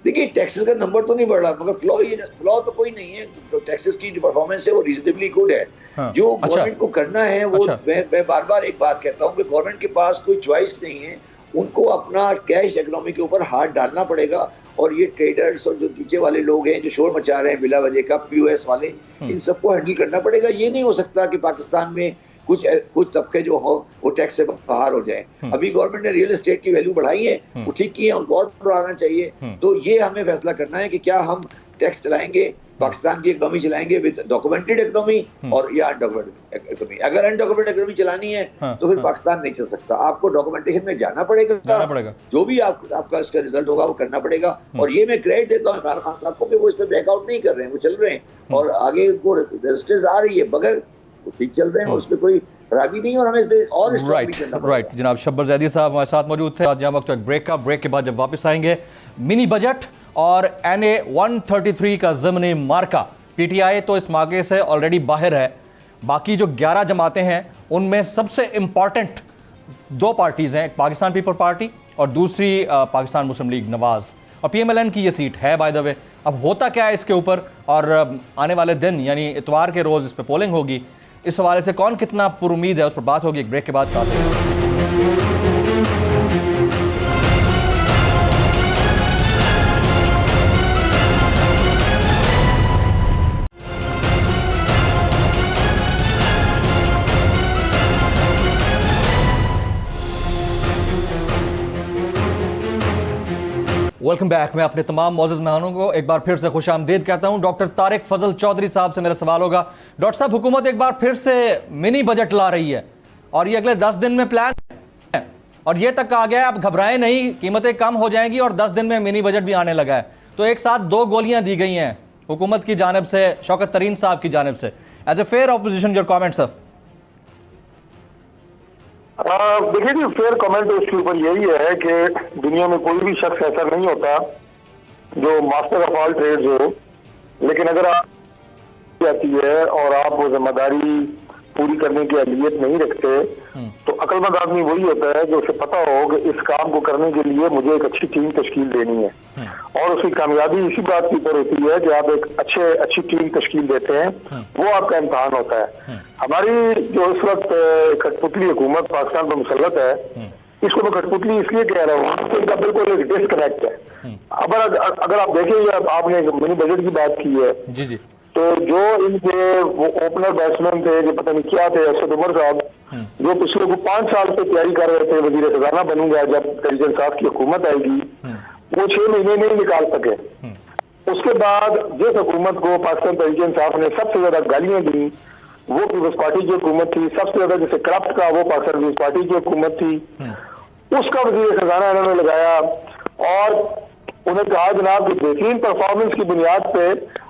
देखिए, टैक्सेस का नंबर तो नहीं बढ़ रहा, मगर फ्लॉ तो कोई नहीं है। तो टैक्सेस की जो परफॉर्मेंस है वो रीजनेबली गुड है। जो गवर्नमेंट को करना है वो, मैं बार बार एक बात कहता हूँ कि गवर्नमेंट के पास कोई चॉइस नहीं है, उनको अपना कैश इकोनॉमी के ऊपर हाथ डालना पड़ेगा। और ये ट्रेडर्स और जो नीचे वाले लोग हैं जो शोर मचा रहे हैं बिला वजह का, POS वाले, इन सबको हैंडल करना पड़ेगा। ये नहीं हो सकता कि पाकिस्तान में कुछ तबके जो हो वो टैक्स से बाहर हो जाए। अभी गवर्नमेंट ने रियल एस्टेट की वैल्यू बढ़ाई है, वो ठीक की है, उनको और बढ़ाना चाहिए। तो ये हमें फैसला करना है कि क्या हम टैक्स चलाएंगे, पाकिस्तान की इकोनॉमी चलाएंगे विद डॉक्यूमेंटेड इकोनॉमी और या अनडॉक्यूमेंटेड इकोनॉमी। अगर अनडॉक्यूमेंटेड इकोनॉमी चलानी है तो फिर पाकिस्तान नहीं चल सकता। आपको डॉक्यूमेंटेशन में जाना पड़ेगा, जो भी आपका इसका रिजल्ट होगा वो करना पड़ेगा। और ये मैं क्रेडिट देता हूँ इमरान खान साहब को कि वो इस पर बैकआउट नहीं कर रहे हैं, वो चल रहे हैं और आगे उनको रजिस्टर्स आ रही है, मगर ठीक चल रहे हैं और उसमें कोई खराबी नहीं। और हमें इस पे और राइट जनाब शब्बर ज़ैदी साहब हमारे साथ मौजूद थे। जहाँ वक्त एक ब्रेक का, ब्रेक के बाद जब वापस आएंगे, मिनी बजट और NA 133 का ज़मनी मार्का। PTI तो इस मार्के से ऑलरेडी बाहर है, बाकी जो 11 जमातें हैं उनमें सबसे इंपॉर्टेंट 2 पार्टीज़ हैं, एक पाकिस्तान पीपल पार्टी और दूसरी पाकिस्तान मुस्लिम लीग नवाज़, और PMLN की ये सीट है बाय द वे। अब होता क्या है इसके ऊपर, और आने वाले दिन यानी इतवार के रोज़ इस पर पोलिंग होगी, इस हवाले से कौन कितना पुरुमीद है उस पर बात होगी एक ब्रेक के बाद। साथ वेलकम बैक। मैं अपने तमाम मौजूद मेहमानों को एक बार फिर से खुश आमदीद कहता हूं। डॉक्टर तारिक फजल चौधरी साहब से मेरा सवाल होगा। डॉक्टर साहब, हुकूमत एक बार फिर से मिनी बजट ला रही है और ये अगले 10 दिन में प्लान है, और ये तक कहा गया है आप घबराएं नहीं, कीमतें कम हो जाएंगी और 10 दिन में मिनी बजट भी आने लगा है। तो एक साथ 2 गोलियां दी गई हैं हुकूमत की जानिब से, शौकत तरीन साहब की जानिब से। As a fair opposition, your comment sir. देखिए जी, फेयर कमेंट इसके ऊपर यही है कि दुनिया में कोई भी शख्स ऐसा नहीं होता जो मास्टर ऑफ ऑल ट्रेड्स हो, लेकिन अगर आप जाती है और आप वो जिम्मेदारी पूरी करने की अहलियत नहीं रखते तो अक्लमंद आदमी वही होता है जो उसे पता हो कि इस काम को करने के लिए मुझे एक अच्छी टीम तश्कील देनी है, और उसकी कामयाबी इसी बात के ऊपर होती है कि आप एक अच्छी टीम तश्कील देते हैं, वो आपका इम्तहान होता है। हमारी जो इस वक्त कठपुतली हुकूमत पाकिस्तान पर मुसल्लत है, इसको मैं कठपुतली इसलिए कह रहा हूँ कि इनका बिल्कुल एक डिस्कनेक्ट है। अगर आप देखें, आपने मिनी बजट की बात की है जी जी, तो जो इनके वो ओपनर बैट्समैन थे जो पता नहीं क्या थे, असद उमर साहब, जो पिछले को 5 साल से तैयारी कर रहे थे वजीर खजाना बनूंगा जब तरीजन साहब की हुकूमत आएगी, वो 6 महीने नहीं निकाल सके। उसके बाद जिस हुकूमत को पाकिस्तान तरीजन साहब ने सबसे ज्यादा गालियां दी वो पीपल्स पार्टी की हुकूमत थी, सबसे ज्यादा जिसे करप्ट का वो पाकिस्तान पीपल्स पार्टी की हुकूमत थी, उसका वजीर खजाना इन्होंने लगाया और उन्हें कहा जनाब की बेहतरीन परफॉर्मेंस की बुनियाद पे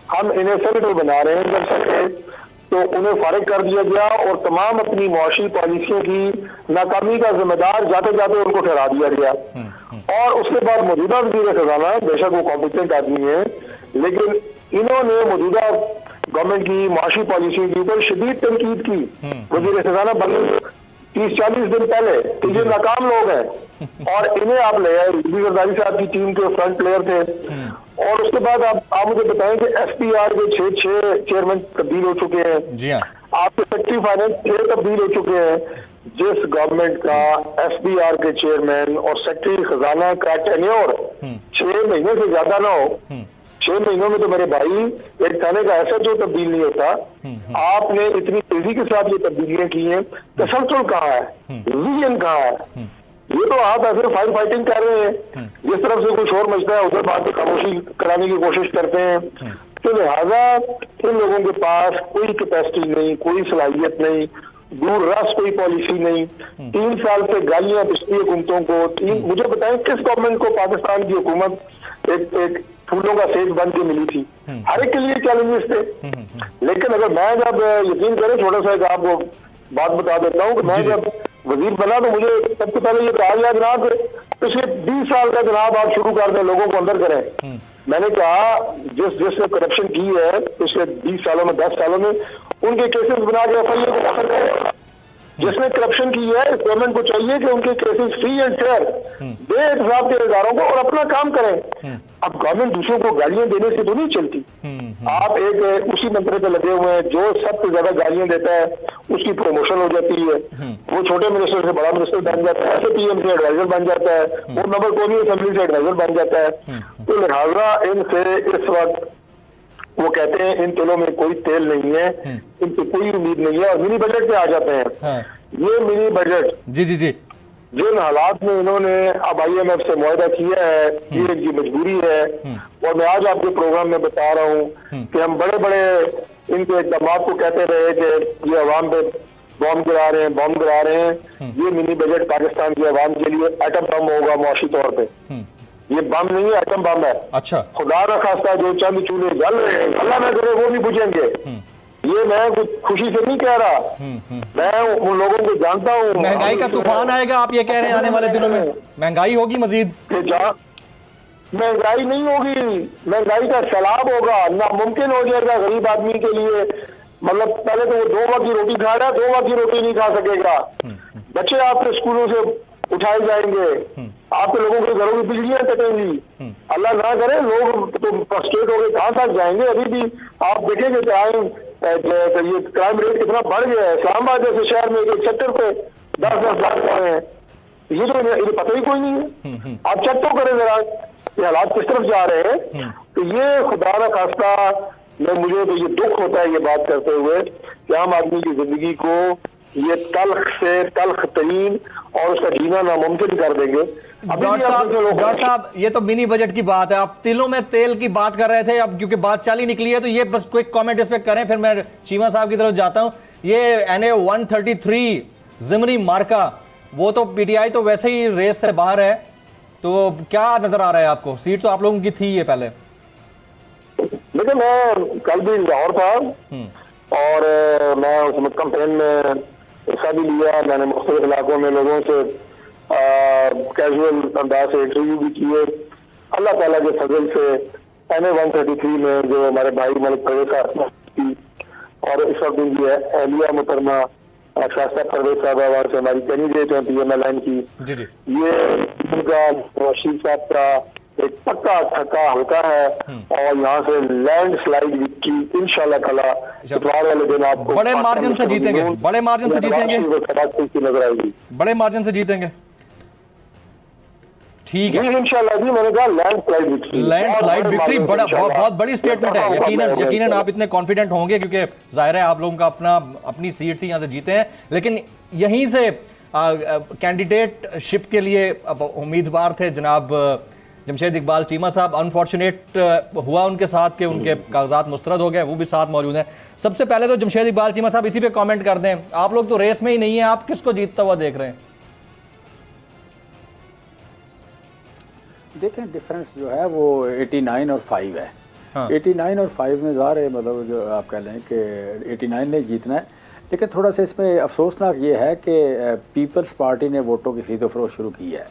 हम इन्हें सेनेटर बना रहे हैं। जब सके तो उन्हें फारिग कर दिया गया और तमाम अपनी मुआशी पॉलिसियों की नाकामी का जिम्मेदार जाते जाते उनको ठहरा दिया गया। और उसके बाद मौजूदा वजीर खजाना, बेशक वो कॉम्पिटेंट आदमी है, लेकिन इन्होंने मौजूदा गवर्नमेंट की मुआशी पॉलिसियों के ऊपर शदीद तनकीद की। वजीर खजाना बनने 30-40 दिन पहले तो ये नाकाम लोग हैं और इन्हें आप ले आए, जरदारी साहब की टीम के फ्रंट प्लेयर थे। और उसके बाद आप मुझे बताएं कि SPR के 6 चेयरमैन तब्दील हो चुके हैं। जी हाँ, आपके सेक्रेटरी फाइनेंस 6 तब्दील हो चुके हैं। जिस गवर्नमेंट का SPR के चेयरमैन और सेक्रेटरी खजाना का टेन्योर 6 महीने से ज्यादा ना हो, 6 महीनों में तो मेरे भाई एक थाने का SHO तब्दील नहीं होता। आपने इतनी तेजी के साथ ये तब्दीलियां की हैं, तसलसल कहाँ है, विजन कहाँ है? ये तो आप ऐसे फायर फाइटिंग कर रहे हैं, जिस तरफ से कोई शोर मचता है उधर बात खामोशी कराने की कोशिश करते हैं। तो लिहाजा इन लोगों के पास कोई कैपेसिटी नहीं, कोई सलाहियत नहीं, दूर रस कोई पॉलिसी नहीं। 3 साल से गालियां पिछली हुकूमतों को। मुझे बताएं किस गवर्नमेंट को पाकिस्तान की हुकूमत एक फूलों का सेज बन के मिली थी? हर एक के लिए चैलेंजेस थे। लेकिन अगर मैं जब यकीन करें, छोटा सा एक आपको बात बता देता हूँ कि मैं जब वजीर बना तो मुझे सबसे पहले ये कहा गया जनाब पिछले 20 साल का जनाब आप शुरू कर दें, लोगों को अंदर करें। मैंने कहा जिसने करप्शन की है पिछले 20 सालों में, 10 सालों में, उनके केसेस बना के FIA को दाखिल करें। जिसने करप्शन की है इस गवर्नमेंट को चाहिए कि उनके केसेस फ्री एंड फेयर दे हिसाब के इदारों को और अपना काम करें। अब गवर्नमेंट दूसरों को गालियां देने से तो नहीं चलती। आप एक उसी मंत्री पे लगे हुए हैं जो सबसे ज्यादा गालियां देता है उसकी प्रमोशन हो जाती है, वो छोटे मिनिस्टर से बड़ा मिनिस्टर बन जाता है, ऐसे PM से एडवाइजर बन जाता है, वो नंबर कौमी असेंबली से एडवाइजर बन जाता है। तो लिहाजा इनसे इस वक्त वो कहते हैं इन तेलों में कोई तेल नहीं है, इन पे कोई उम्मीद नहीं है और मिनी बजट पे आ जाते हैं। ये मिनी बजट जी जी जी जिन हालात में इन्होंने अब IMF से मुआहदा किया है, ये इनकी मजबूरी है। और मैं आज आपके प्रोग्राम में बता रहा हूँ कि हम बड़े बड़े इनके इक़दाम को कहते रहे कि ये अवाम पे बॉम्ब गिरा रहे हैं। ये मिनी बजट पाकिस्तान की अवाम के लिए एटम बम होगा मुआशी तौर पे। ये बम नहीं है, एटम बम है। अच्छा, खुदा ना खास्ता जो चंद चूल्हे जल रहे हैं, अल्लाह ना करे वो भी बुझेंगे। ये मैं कुछ खुशी से नहीं कह रहा, मैं उन लोगों को जानता हूँ। महंगाई का तूफान आएगा आप ये कह रहे हैं, आने वाले दिनों में महंगाई होगी मजीद? महंगाई नहीं होगी, महंगाई का सैलाब होगा, नामुमकिन हो जाएगा गरीब आदमी के लिए। मतलब पहले तो वो 2 वक्त की रोटी खा रहा है, 2 वक्त की रोटी नहीं खा सकेगा। बच्चे आपके स्कूलों से उठाए जाएंगे, आपके लोगों के घरों की बिजलियां कटेंगी। अल्लाह ना करे लोग तो फ्रस्ट्रेट हो गए कहां तक जाएंगे। अभी भी आप देखेंगे ये क्राइम रेट कितना बढ़ गया है। इस्लामाबाद जैसे शहर में एक सेक्टर पे 10-10 लाख रहे हैं, ये तो इन्हें पता ही कोई नहीं है। आप चेक तो करें जरा ये हालात किस तरफ जा रहे हैं। तो ये खुदा ना खास्ता मुझे तो ये दुख होता है ये बात करते हुए कि आम आदमी की जिंदगी को ये तल्ख से तल्ख तरीन और उसका जीना नामुमकिन कर देंगे। डॉक्टर साहब ये तो मिनी बजट की बात है, आप तिलों में तेल की बात कर रहे थे, अब क्योंकि बात चाली निकली है तो ये बस क्विक कमेंट इस पे करें, फिर मैं चीमा साहब की तरफ जाता हूं। ये NA 133 ज़िमनी मार्का वो तो पीटीआई तो वैसे ही रेस से बाहर है, तो क्या नजर आ रहा है आपको? सीट तो आप लोगों की थी ये पहले। देखिए, मैं कल भी लाहौर था और मैं उसमें कैंपेन में हिस्सा भी लिया। मैंने मुख्तलिफ इलाकों में लोगों से कैजुअल अंदाज से इंटरव्यू भी किए। अल्लाह ताला के फजल से NA 133 में जो हमारे भाई मलिक परवेज साहब की और इस वक्त उनकी एहलिया मुहतरमा शास्ता परवेज साहब वहाँ से हमारी कैंडिडेट है PMLN की, ये उनका रशीद साहब का एक पक्का थका हल्का है और यहाँ से लैंड स्लाइड विक्ट्री इंशाल्लाह ताला इतवार वाले दिन आपको बड़े मार्जिन से जीतेंगे, बड़े मार्जिन से जीतेंगे, नजर आएगी, बड़े मार्जिन से जीतेंगे। ठीक है, इंशाल्लाह जी। मैंने कहा लैंडस्लाइड विक्ट्री बड़ा बहुत बड़ी स्टेटमेंट है। यकीनन आप इतने कॉन्फिडेंट होंगे क्योंकि जाहिर है आप लोगों का अपनी सीट थी, यहाँ से जीते हैं। लेकिन यहीं से कैंडिडेटशिप के लिए उम्मीदवार थे जनाब जमशेद इकबाल चीमा साहब। अनफॉर्चुनेट हुआ उनके साथ कि उनके कागजात मुस्तरद हो गए, वो भी साथ मौजूद हैं। सबसे पहले तो जमशेद इकबाल चीमा साहब इसी पे कमेंट कर दें, आप लोग तो रेस में ही नहीं है, आप किसको जीतता हुआ देख रहे हैं? देखें, डिफरेंस जो है वो 89 और 5 है। 89 और 5 में ज़ाहिर है, मतलब जो आप कह लें कि 89 ने जीतना है। लेकिन थोड़ा सा इसमें अफसोसनाक ये है कि पीपल्स पार्टी ने वोटों की खरीदो फरोख्त शुरू की है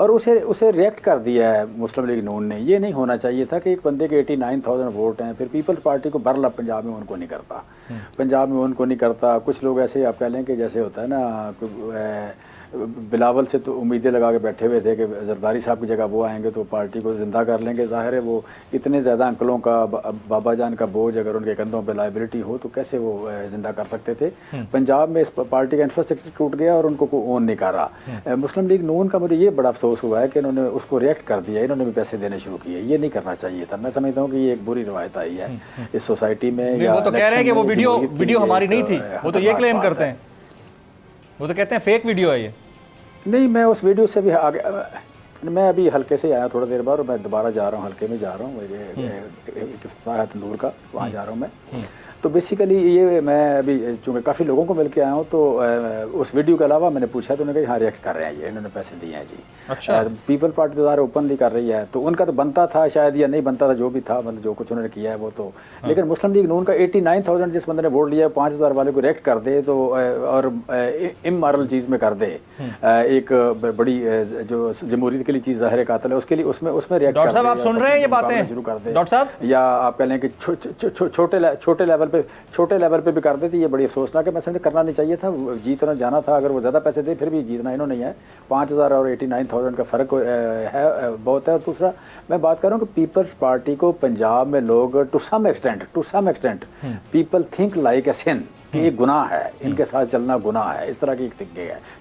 और उसे रिएक्ट कर दिया है मुस्लिम लीग नून ने। ये नहीं होना चाहिए था कि एक बंदे के 89,000 वोट हैं, फिर पीपल्स पार्टी को बरला पंजाब में उनको नहीं करता, पंजाब में उनको नहीं करता। कुछ लोग ऐसे आप कह लें कि जैसे होता है ना, बिलावल से तो उम्मीदें लगा के बैठे हुए थे कि जरदारी साहब की जगह वो आएंगे तो पार्टी को ज़िंदा कर लेंगे। ज़ाहिर है वो इतने ज़्यादा अंकलों का, बाबा जान का बोझ अगर उनके कंधों पे लाइबिलिटी हो तो कैसे वो ज़िंदा कर सकते थे। पंजाब में इस पार्टी का इंफ्रास्ट्रक्चर टूट गया और उनको कोई ओन नहीं कर रहा। मुस्लिम लीग नून का मुझे ये बड़ा अफसोस हुआ है कि इन्होंने उसको रिएक्ट कर दिया, इन्होंने भी पैसे देने शुरू किए। ये नहीं करना चाहिए था। मैं समझता हूँ कि ये एक बुरी रवायत आई है इस सोसाइटी में। वो तो कह रहे हैं कि वो वीडियो हमारी नहीं थी, वो तो ये क्लेम करते हैं, वो तो कहते हैं फेक वीडियो है ये। नहीं, मैं उस वीडियो से भी आगे, मैं अभी हल्के से आया थोड़ा देर बाद और मैं दोबारा जा रहा हूँ, हल्के में जा रहा हूँ, है तंदूर का, वहाँ जा रहा हूँ मैं। तो बेसिकली ये मैं अभी चूँकि काफ़ी लोगों को मिल के आया हूँ तो उस वीडियो के अलावा मैंने पूछा तो उन्होंने कहा हाँ रिएक्ट कर रहे हैं, ये इन्होंने पैसे दिए हैं जी। अच्छा। पीपल पार्टी तो ज़ाहिर ओपनली कर रही है, तो उनका तो बनता था शायद या नहीं बनता था, जो भी था, मतलब जो कुछ उन्होंने किया है वो तो। लेकिन मुस्लिम लीग नून का 89,000 जिस बंदे ने वोट लिया, 5,000 वाले को रिएक्ट कर दे तो और इमॉरल चीज़ में कर दे, एक बड़ी जो जमहूरियत के लिए चीज़ ज़ाहिर कातिल है, उसके लिए उसमें रिएक्ट। डॉक्टर साहब आप सुन रहे हैं ये बातें शुरू कर दे, डॉक्टर साहब, या आप कह लें कि छोटे लेवल पे भी कर देती, ये बड़ी अफसोसनाक है। मैं समझ करना नहीं चाहिए था, जीतना जाना था। अगर वो ज़्यादा पैसे दे फिर भी जीतना इन्होंने नहीं है। 5,000 और 89,000 का फ़र्क है बहुत है। और दूसरा मैं बात कर रहा हूँ कि पीपल्स पार्टी को पंजाब में लोग to some extent people think like a sin, कि ये गुनाह है, इनके साथ चलना गुनाह है, इस तरह की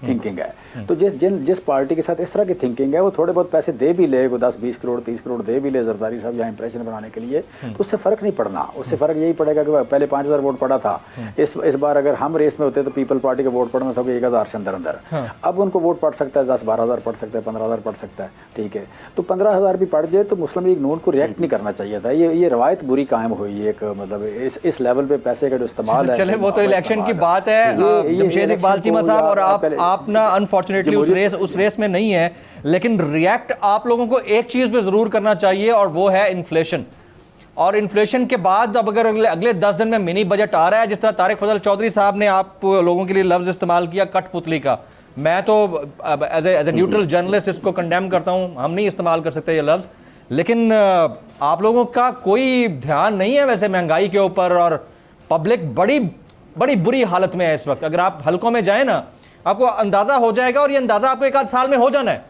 थिंकिंग है। तो जिस पार्टी के साथ इस तरह की थिंकिंग है वो थोड़े बहुत पैसे दे भी ले, 10-20 करोड़ 30 करोड़ दे भी ले जरदारी साहब यहाँ इंप्रेशन बनाने के लिए, तो उससे फ़र्क नहीं पड़ना। उससे फ़र्क यही पड़ेगा कि पहले 5,000 वोट पड़ा था, इस बार अगर हम रेस में होते तो पीपल पार्टी का वोट पड़ना था 1,000 से अंदर। अब उनको वोट पड़ सकता है 10-12,000 पड़ सकता है, 15,000 पड़ सकता है, ठीक है। तो 15,000 भी पड़ जाए तो मुस्लिम लीग नून को रिएक्ट नहीं करना चाहिए था। ये रवायत बुरी कायम हुई, एक मतलब इस लेवल पे पैसे का जो इस्तेमाल है। चले वो तो इलेक्शन की बात है जमशेद इकबाल चीमा साहब, और आप ना अनफॉर्चुनेटली उस रेस में नहीं है, लेकिन रिएक्ट आप लोगों को एक चीज पे जरूर करना चाहिए और वो है इन्फ्लेशन। और इन्फ्लेशन के बाद अब अगर अगले 10 दिन में मिनी बजट आ रहा है, जिस तरह तारिक फजल चौधरी साहब ने आप लोगों के लिए लफ्ज इस्तेमाल किया कठपुतली का, मैं तो एज ए न्यूट्रल जर्नलिस्ट इसको कंडेम करता हूं, हम नहीं इस्तेमाल कर सकते ये लफ्ज। लेकिन आप लोगों का कोई ध्यान नहीं है वैसे महंगाई के ऊपर, और पब्लिक बड़ी बुरी हालत में है इस वक्त। अगर आप हलकों में जाए ना, आपको अंदाजा हो जाएगा, और ये अंदाजा आपको एक आध साल में हो जाना है।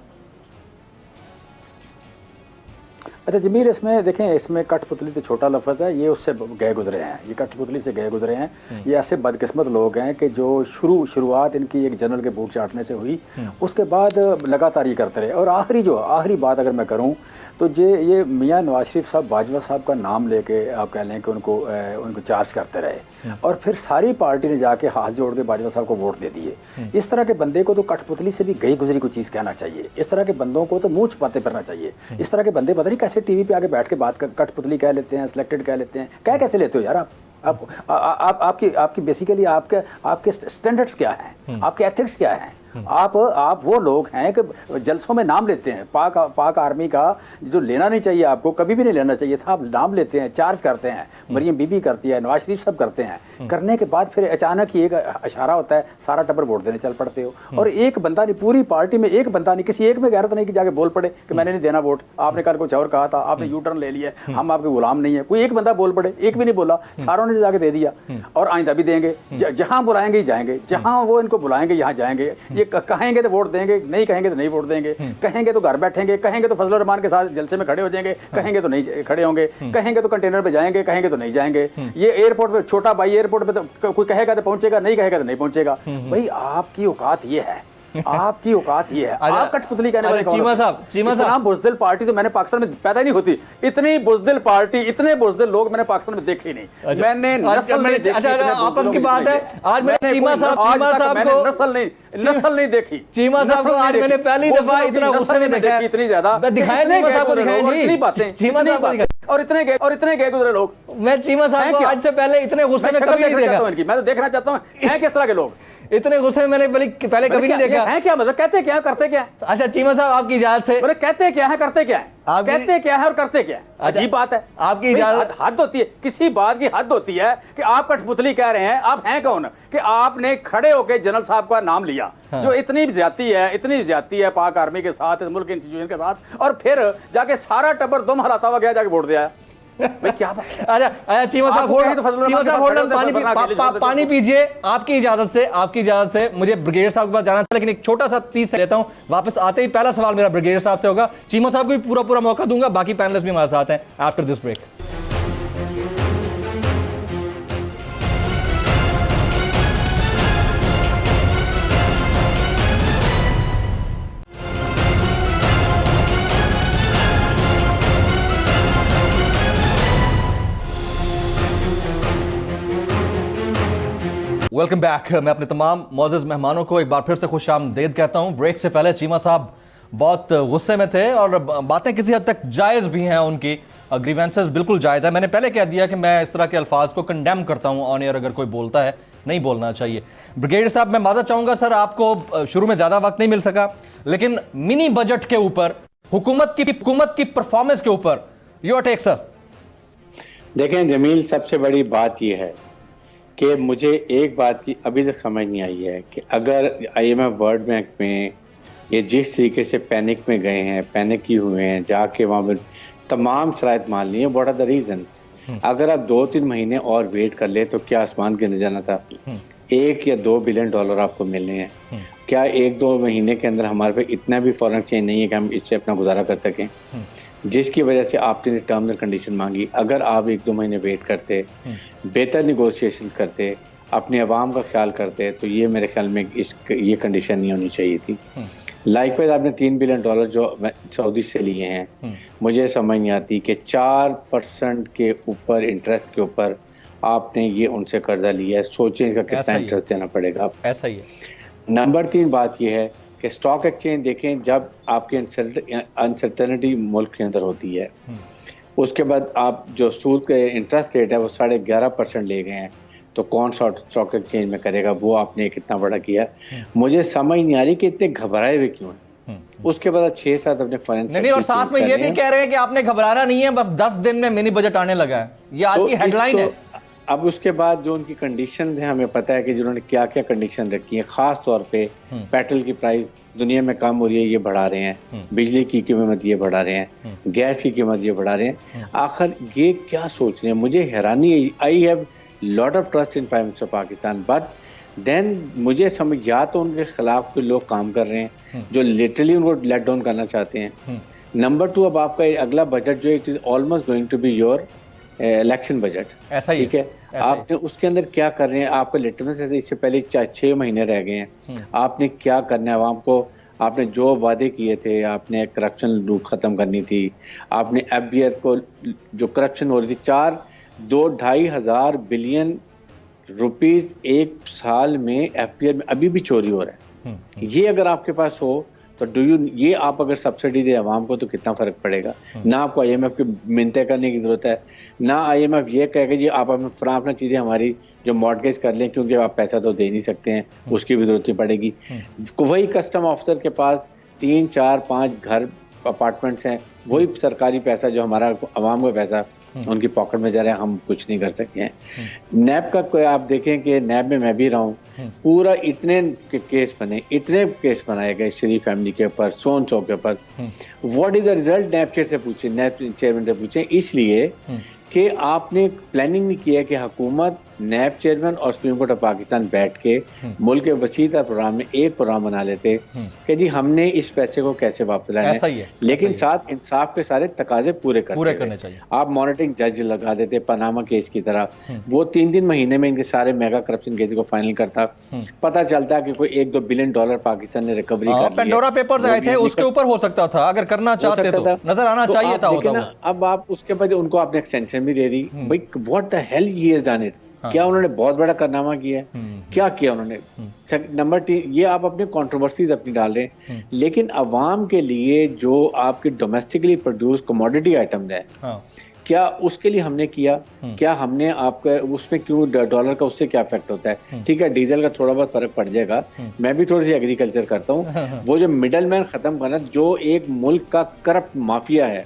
अच्छा जमीर, इसमें देखें, इसमें कठपुतली तो छोटा लफ्ज़ है, ये उससे गए गुजरे हैं, ये कठपुतली से गए गुजरे हैं। ये ऐसे बदकिस्मत लोग हैं कि जो शुरुआत इनकी एक जनरल के बूट चाटने से हुई, उसके बाद लगातार ये करते रहे। और आखिरी बात अगर मैं करूँ तो ये मियाँ नवाज शरीफ साहब बाजवा साहब का नाम लेके आप कह लें कि उनको चार्ज करते रहे, और फिर सारी पार्टी ने जाके हाथ जोड़ के बाजवा साहब को वोट दे दिए। इस तरह के बंदे को तो कठपुतली से भी गई गुजरी कोई चीज़ कहना चाहिए। इस तरह के बंदों को तो मुँह छुपाते फिरना चाहिए। इस तरह के बंदे पता नहीं कैसे टीवी पे आके बैठ के बात कर कठपुतली कह लेते हैं, सिलेक्टेड कह लेते हैं। कैसे लेते हो यार आपकी बेसिकली आपके स्टैंडर्ड्स क्या हैं, आपके एथिक्स क्या हैं? आप वो लोग हैं कि जलसों में नाम लेते हैं, पाक आर्मी का जो लेना नहीं चाहिए, आपको कभी भी नहीं लेना चाहिए था, आप नाम लेते हैं, चार्ज करते हैं, मरियम बीबी करती है, नवाज शरीफ सब करते हैं, करने के बाद फिर अचानक ही एक इशारा होता है, सारा टब्बर वोट देने चल पड़ते हो। और एक बंदा नहीं, पूरी पार्टी में एक बंदा नहीं, किसी एक में गैरत नहीं कि जाके बोल पड़े कि मैंने नहीं देना वोट, आपने कल कुछ और कहा था, आपने यू टर्न ले लिया, हम आपके गुलाम नहीं है, कोई एक बंदा बोल पड़े, एक भी नहीं बोला, सारों ने जाके दे दिया। और आइंदा भी देंगे, जहां बुलाएंगे ही जाएंगे, जहां वो इनको बुलाएंगे यहाँ जाएंगे, ये कहेंगे तो वोट देंगे, नहीं कहेंगे तो नहीं वोट देंगे, कहेंगे तो घर बैठेंगे, कहेंगे तो फजल रहमान के साथ जलसे में खड़े हो जाएंगे, कहेंगे तो नहीं खड़े होंगे, कहेंगे तो कंटेनर पे जाएंगे, कहेंगे तो नहीं जाएंगे। ये एयरपोर्ट पे, छोटा भाई एयरपोर्ट पे तो कोई कहेगा तो पहुंचेगा, नहीं कहेगा तो नहीं पहुंचेगा। भाई आपकी औकात ये है, आपकी औकात ये है, आप कठपुतली कहने वाले। चीमा साहब, बुज़दिल पार्टी तो मैंने पाकिस्तान में पैदा नहीं होती, इतनी बुज़दिल पार्टी, इतने बुज़दिल लोग मैंने पाकिस्तान में देखे ही नहीं। मैंने नस्ल नहीं देखी। आपस की बात है, आज मैंने चीमा साहब को नस्ल नहीं देखी। चीमा साहब को आज मैंने पहली दफा इतना गुस्से में देखा, इतनी ज्यादा दिखाएं चीमा साहब को, दिखाएं जी, इतनी बातें, चीमा साहब को दिखाएं। और इतने गए गुजरे लोग, मैं चीमा साहब को आज से पहले इतने गुस्से में कभी नहीं देखा। मैं तो देखना चाहता हूँ हैं किस तरह के लोग, इतने गुस्से में मैंने पहले कभी नहीं देखा। है क्या मतलब, कहते क्या करते क्या? अच्छा चीमा साहब, आपकी इजाजत से, कहते क्या है करते क्या है, कहते क्या है और करते क्या है, अजीब बात है। आपकी इजाजत, हद होती है, किसी बात की हद होती है कि आप कठपुतली कह रहे हैं। आप हैं कौन कि आपने खड़े होकर जनरल साहब का नाम लिया, जो इतनी ज्यादती है पाक आर्मी के साथ, मुल्क इंस्टीट्यूशन के साथ, और फिर जाके सारा टब्बर दुम हलाता हुआ गया, जाके वोट दिया। भाई क्या बात? अच्छा चीमा साहब, पानी पीजिए, आपकी इजाजत से मुझे ब्रिगेडियर साहब के पास जाना था, लेकिन एक छोटा सा 30 लेता हूं, वापस आते ही पहला सवाल मेरा ब्रिगेडियर साहब से होगा। चीमा साहब को भी पूरा मौका दूंगा, बाकी पैनलिस्ट भी हमारे साथ हैं after this break. Welcome back. मैं अपने तमाम मौजूद मेहमानों को एक बार फिर से खुशामदीद कहता हूं। ब्रेक से पहले चीमा साहब बहुत गुस्से में थे और बातें किसी हद तक जायज़ भी हैं, उनकी ग्रीवेंसेस बिल्कुल जायज़ है। मैंने पहले कह दिया कि मैं इस तरह के अल्फाज को कंडेम करता हूं ऑन एयर, अगर कोई बोलता है नहीं बोलना चाहिए। ब्रिगेडियर साहब, मैं माजरत चाहूँगा सर, आपको शुरू में ज़्यादा वक्त नहीं मिल सका, लेकिन मिनी बजट के ऊपर, हुकूमत की परफॉर्मेंस के ऊपर योर टेक सर। देखें जमील, सबसे बड़ी बात यह है कि मुझे एक बात की अभी तक समझ नहीं आई है कि अगर IMF वर्ल्ड बैंक में ये जिस तरीके से पैनिक में गए हैं, पैनिक किए हुए हैं, जाके वहाँ पर तमाम शराइत मान ली है, व्हाट आर द रीजंस? अगर आप 2-3 महीने और वेट कर ले तो क्या आसमान गिर जाना था? 1 या 2 बिलियन डॉलर आपको मिलने हैं। क्या 1-2 महीने के अंदर हमारे पे इतना भी फॉरेन एक्सचेंज नहीं है कि हम इससे अपना गुजारा कर सकें, जिसकी वजह से आपने टर्म्स एंड कंडीशन मांगी? अगर आप 1-2 महीने वेट करते, बेहतर निगोशिएशन करते, अपने अवाम का ख्याल करते, तो ये मेरे ख्याल में ये कंडीशन नहीं होनी चाहिए थी। लाइकवाइज आपने 3 बिलियन डॉलर जो सऊदी से लिए हैं, मुझे समझ नहीं आती कि 4% के ऊपर इंटरेस्ट के ऊपर आपने ये उनसे कर्जा लिया है। सोचें इसका कितना इंटरेस्ट देना पड़ेगा। ऐसा ही है। नंबर 3 बात यह है कि स्टॉक एक्सचेंज देखें, जब आपकी अनसर्टेनिटी मुल्क के अंदर होती है, उसके बाद आप जो सूद का इंटरेस्ट रेट है वो 11.5% ले गए हैं, तो कौन सा स्टॉक एक्सचेंज में करेगा? वो आपने कितना बड़ा किया? मुझे समझ नहीं आ रही कि इतने घबराए हुए क्यों हैं। उसके बाद 6-7 अपने फाइनेंस नहीं, और साथ में ये भी कह रहे हैं कि आपने घबराना नहीं है, बस 10 दिन में मिनी बजट आने लगा है, ये आज की हेडलाइन है। अब उसके बाद जो उनकी कंडीशन है, हमें पता है कि जिन्होंने क्या क्या कंडीशन रखी है। खास तौर पे पेट्रोल की प्राइस दुनिया में कम हो रही है, ये बढ़ा रहे हैं, बिजली की कीमत ये बढ़ा रहे हैं, गैस की कीमत ये बढ़ा रहे हैं। आखिर ये क्या सोच रहे हैं? मुझे हैरानी। I have lot of trust in prime minister Pakistan, but then मुझे समझ, या तो उनके खिलाफ कोई लोग काम कर रहे हैं जो लिटरली उनको लेट डाउन करना चाहते हैं। नंबर 2, अब आपका अगला बजट जो है, it is almost going to be your election budget. ऐसा ही ठीक है। आपने उसके अंदर क्या कर रहे हैं? आपका लिटरनेस इससे पहले 6 महीने रह गए हैं। आपने क्या करना है? आवाम को आपने जो वादे किए थे, आपने करप्शन लूट खत्म करनी थी, आपने FBR को जो करप्शन हो रही थी, 2-2.5 हज़ार बिलियन रुपीस एक साल में FBR में अभी भी चोरी हो रहा है। ये अगर आपके पास हो तो ये आप अगर सब्सिडी दे आवाम को तो कितना फर्क पड़ेगा। ना आपको IMF की मिन्नतें करने की जरूरत है, ना IMF ये कहेगा जी आप हमें फलां चीजें हमारी जो मॉर्गेज कर लें क्योंकि आप पैसा तो दे नहीं सकते हैं, उसकी भी जरूरत पड़ेगी। वही कस्टम ऑफिसर के पास 3, 4, 5 घर अपार्टमेंट्स हैं, वही सरकारी पैसा जो हमारा आवाम का पैसा उनकी पॉकेट में जा रहा है, हम कुछ नहीं कर सके हैं। नैब का कोई आप देखें कि नैब में मैं भी रहा हूँ, पूरा इतने केस बनाए गए शरीफ फैमिली के ऊपर, सोन चौक के ऊपर। What is the result? नैब चेयरमैन से पूछे, इसलिए कि आपने प्लानिंग नहीं किया कि हुकूमत, नैब चेयरमैन और सुप्रीम कोर्ट ऑफ पाकिस्तान बैठ के मुल्क के वसीता प्रोग्राम में एक प्रोग्राम बना लेते कि जी हमने इस पैसे को कैसे वापस लाना है, लेकिन साथ इंसाफ के सारे तकाजे पूरे करने चाहिए। आप मॉनिटरिंग जज लगा देते पनामा केस की तरह, वो 3 महीने में इनके सारे मेगा करप्शन केस को फाइनल करता, पता चलता कि कोई $1-2 बिलियन पाकिस्तान ने रिकवरी कर ली। पेंडोरा पेपर्स आए थे, उसके ऊपर हो सकता था, अगर करना चाहते तो नजर आना चाहिए था। अब आप उसके बाद उनको आपने एक्सटेंशन भी दे दी। भाई what the hell he has done it? क्या उन्होंने बहुत बड़ा कारनामा किया है? क्या किया उन्होंने? नंबर 3, ये आप अपनी कंट्रोवर्सीज अपनी डाल रहे हैं, लेकिन अवाम के लिए जो आपके डोमेस्टिकली प्रोड्यूस कमोडिटी आइटम्स है, क्या उसके लिए हमने किया? क्या हमने आपका उसमें क्यों डॉलर का उससे क्या इफेक्ट होता है? ठीक है, डीजल का थोड़ा बहुत फर्क पड़ जाएगा, मैं भी थोड़ी सी एग्रीकल्चर करता हूँ। वो जो मिडल मैन खत्म करना, जो एक मुल्क का करप्ट माफिया है,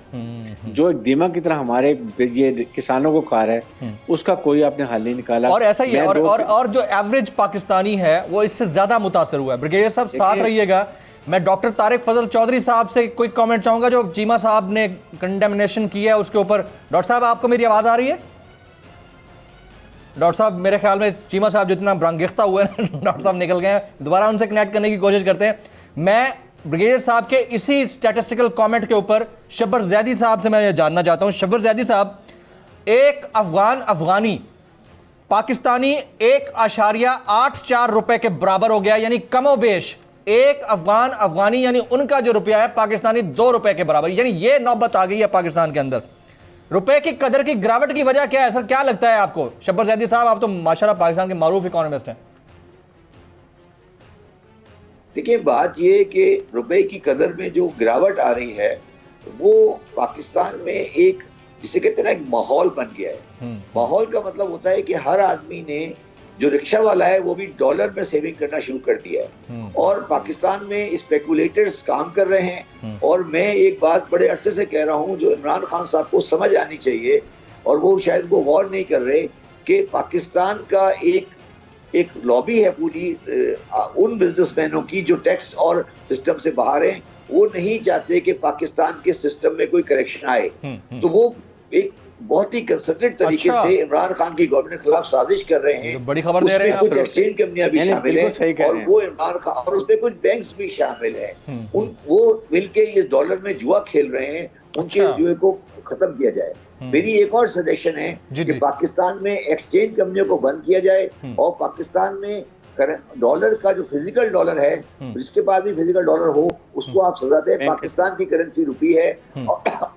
जो एक दीमक की तरह हमारे ये किसानों को खा रहा है, उसका कोई आपने हल नहीं निकाला। और ऐसा ही है, और जो एवरेज पाकिस्तानी है वो इससे ज्यादा मुतासर हुआ है। ब्रिगेडियर साहब साथ रहिएगा। मैं डॉक्टर तारिक फजल चौधरी साहब से कोई कमेंट चाहूंगा, जो चीमा साहब ने कंडेमनेशन किया है उसके ऊपर। डॉक्टर साहब, आपको मेरी आवाज आ रही है? डॉक्टर साहब, मेरे ख्याल में चीमा साहब जितना ब्रांगिख्ता हुए ना, डॉक्टर साहब निकल गए हैं, दोबारा उनसे कनेक्ट करने की कोशिश करते हैं। मैं ब्रिगेडियर साहब के इसी स्टैटिस्टिकल कमेंट के ऊपर शब्बर जैदी साहब से मैं ये जानना चाहता हूं। शब्बर जैदी साहब, एक अफगानी पाकिस्तानी 1.84 रुपए के बराबर हो गया, यानी कमोबेश एक अफगानी यानी उनका जो रुपया है पाकिस्तानी 2 रुपए के बराबर, यानी ये नौबत आ गई है पाकिस्तान के अंदर। रुपए की कदर की गिरावट की वजह क्या है सर? क्या लगता है आपको? शब्बर जैदी साहब, आप तो माशाल्लाह पाकिस्तान के मारूफ इकोनॉमिस्ट हैं। देखिए, बात ये कि रुपए की कदर में जो गिरावट आ रही है वो पाकिस्तान में एक, जिसे कहते हैं ना, एक माहौल बन गया है। माहौल का मतलब होता है कि हर आदमी ने, जो रिक्शा वाला है वो भी डॉलर में सेविंग करना शुरू कर दिया है, और पाकिस्तान में स्पेकुलेटर्स काम कर रहे हैं। और मैं एक बात बड़े अरसे से कह रहा हूं, जो इमरान खान साहब को समझ आनी चाहिए, और वो शायद वो गौर नहीं कर रहे, कि पाकिस्तान का एक लॉबी है पूरी उन बिजनेसमैनों की जो टैक्स और सिस्टम से बाहर हैं। वो नहीं चाहते कि पाकिस्तान के सिस्टम में कोई करेक्शन आए, तो वो एक बहुत ही कंसर्टेड तरीके से इमरान खान की गवर्नमेंट के खिलाफ साजिश कर रहे हैं। बड़ी खबर दे रहे हैं। कुछ एक्सचेंज कंपनियां भी शामिल हैं, और वो इमरान खान, और उसमें कुछ बैंक्स भी शामिल हैं। वो मिलके ये डॉलर में जुआ खेल रहे हैं, उनके जुए को खत्म किया जाए। मेरी एक और सजेशन है कि पाकिस्तान में एक्सचेंज कंपनियों को बंद किया जाए, और पाकिस्तान में डॉलर का जो फिजिकल डॉलर है, जिसके पास भी फिजिकल डॉलर हो, उसको आप सजा दें। पाकिस्तान की करेंसी रुपी है,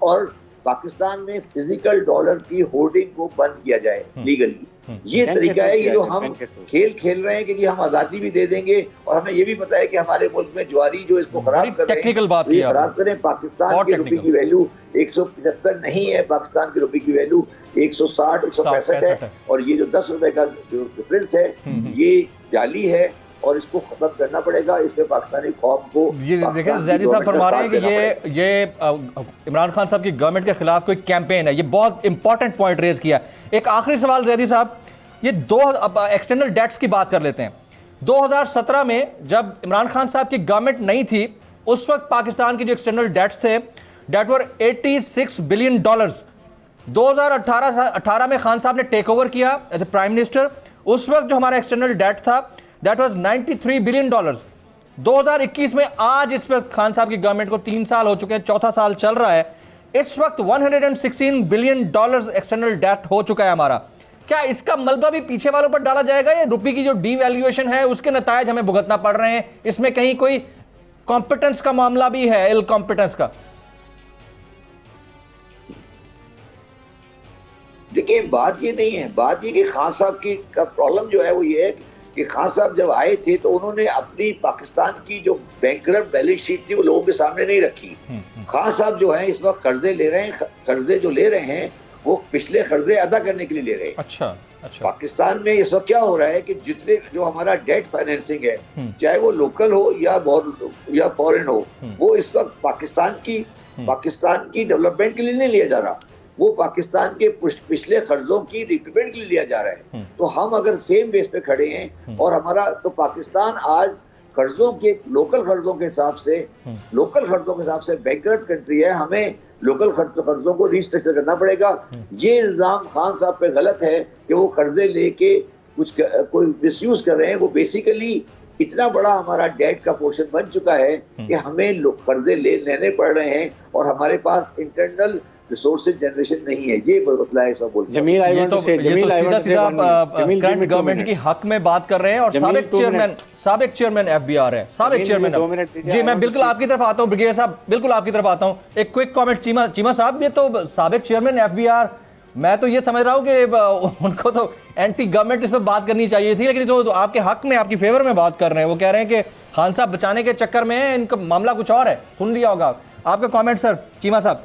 और पाकिस्तान में फिजिकल डॉलर की होल्डिंग को बंद किया जाए लीगली। ये तरीका है, ये जो हम खेल रहे हैं कि हम आजादी भी दे देंगे, और हमें ये भी पता है कि हमारे मुल्क में ज्वारी जो इसको खराब कर रहे हैं, खराब करें। पाकिस्तान की रुपये की वैल्यू 175 नहीं है, पाकिस्तान की रुपये की वैल्यू 160, 165 है, और ये जो 10 रुपए का जो डिफरेंस है ये जाली है, और इसको खत्म करना पड़ेगा। इसमें पाकिस्तानी कौम को, ये देखिए जैदी साहब फरमा रहे हैं कि ये इमरान खान साहब की गवर्नमेंट के खिलाफ कोई कैंपेन है। ये बहुत इंपॉर्टेंट पॉइंट रेज किया। एक आखिरी सवाल जैदी साहब, ये एक्सटर्नल डेट्स की बात कर लेते हैं। 2017 में जब इमरान खान साहब की गवर्नमेंट नहीं थी, उस वक्त पाकिस्तान के जो एक्सटर्नल डेट्स थे, डेट वर $86 बिलियन। 2018 में खान साहब ने टेक ओवर किया एज ए प्राइम मिनिस्टर। उस वक्त जो हमारा एक्सटर्नल डेट था, दैट वाज $93 बिलियन। 2021 में, आज इस वक्त खान साहब की गवर्नमेंट को 3 साल हो चुके हैं, चौथा साल चल रहा है। इस वक्त $116 बिलियन एक्सटर्नल डेट हो चुका है हमारा। क्या इसका मलबा भी पीछे वालों पर डाला जाएगा? या रुपये की जो डीवैल्यूएशन है उसके नतायज हमें भुगतना पड़ रहे हैं? इसमें कहीं कोई कॉम्पिटेंस का मामला भी है, इल कॉम्पिटेंस का? देखिए, बात ये नहीं है, बात ये कि खान साहब की का प्रॉब्लम जो है वो ये है कि खान साहब जब आए थे तो उन्होंने अपनी पाकिस्तान की जो बैंकरप्ट बैलेंस शीट थी वो लोगों के सामने नहीं रखी। खान साहब जो है इस वक्त कर्जे ले रहे हैं, कर्जे जो ले रहे हैं वो पिछले कर्जे अदा करने के लिए ले रहे हैं। अच्छा। पाकिस्तान में इस वक्त क्या हो रहा है कि जितने जो हमारा डेट फाइनेंसिंग है, चाहे वो लोकल हो या फॉरेन हो, वो इस वक्त पाकिस्तान की डेवलपमेंट के लिए नहीं लिया जा रहा, वो पाकिस्तान के पिछले कर्जों की रिपेमेंट के लिए लिया जा रहा है। तो हम अगर सेम बेस पे खड़े हैं और हमारा तो पाकिस्तान आज लोकल कर्जों के हिसाब से बैंकरप्ट कंट्री है। हमें लोकल कर्जों को रिस्ट्रक्चर करना पड़ेगा। ये इल्जाम खान साहब पे गलत है कि वो कर्जे लेके कोई मिसयूज कर रहे हैं। वो बेसिकली इतना बड़ा हमारा डेट का पोर्शन बन चुका है कि हमें कर्जे लेने पड़ रहे हैं और हमारे पास इंटरनल रिसोर्सेज जनरेशन नहीं है। ये मसला है। सब बोलते ये तो सीधा करंट गवर्नमेंट की हक में बात कर रहे हैं और साबिक चेयरमैन एफबीआर है, साबिक चेयरमैन। जी मैं बिल्कुल आपकी तरफ आता हूँ ब्रिगेडियर साहब, बिल्कुल आपकी तरफ आता हूँ। एक क्विक कमेंट चीमा साहब, ये तो साबिक चेयरमैन एफबीआर, मैं तो ये समझ रहा हूँ कि उनको तो एंटी गवर्नमेंट इस पर बात करनी चाहिए थी, लेकिन जो आपके हक में, आपकी फेवर में बात कर रहे हैं, वो कह रहे हैं कि खान साहब बचाने के चक्कर में है, इनका मामला कुछ और है। सुन लिया होगा आपका कमेंट सर, चीमा साहब।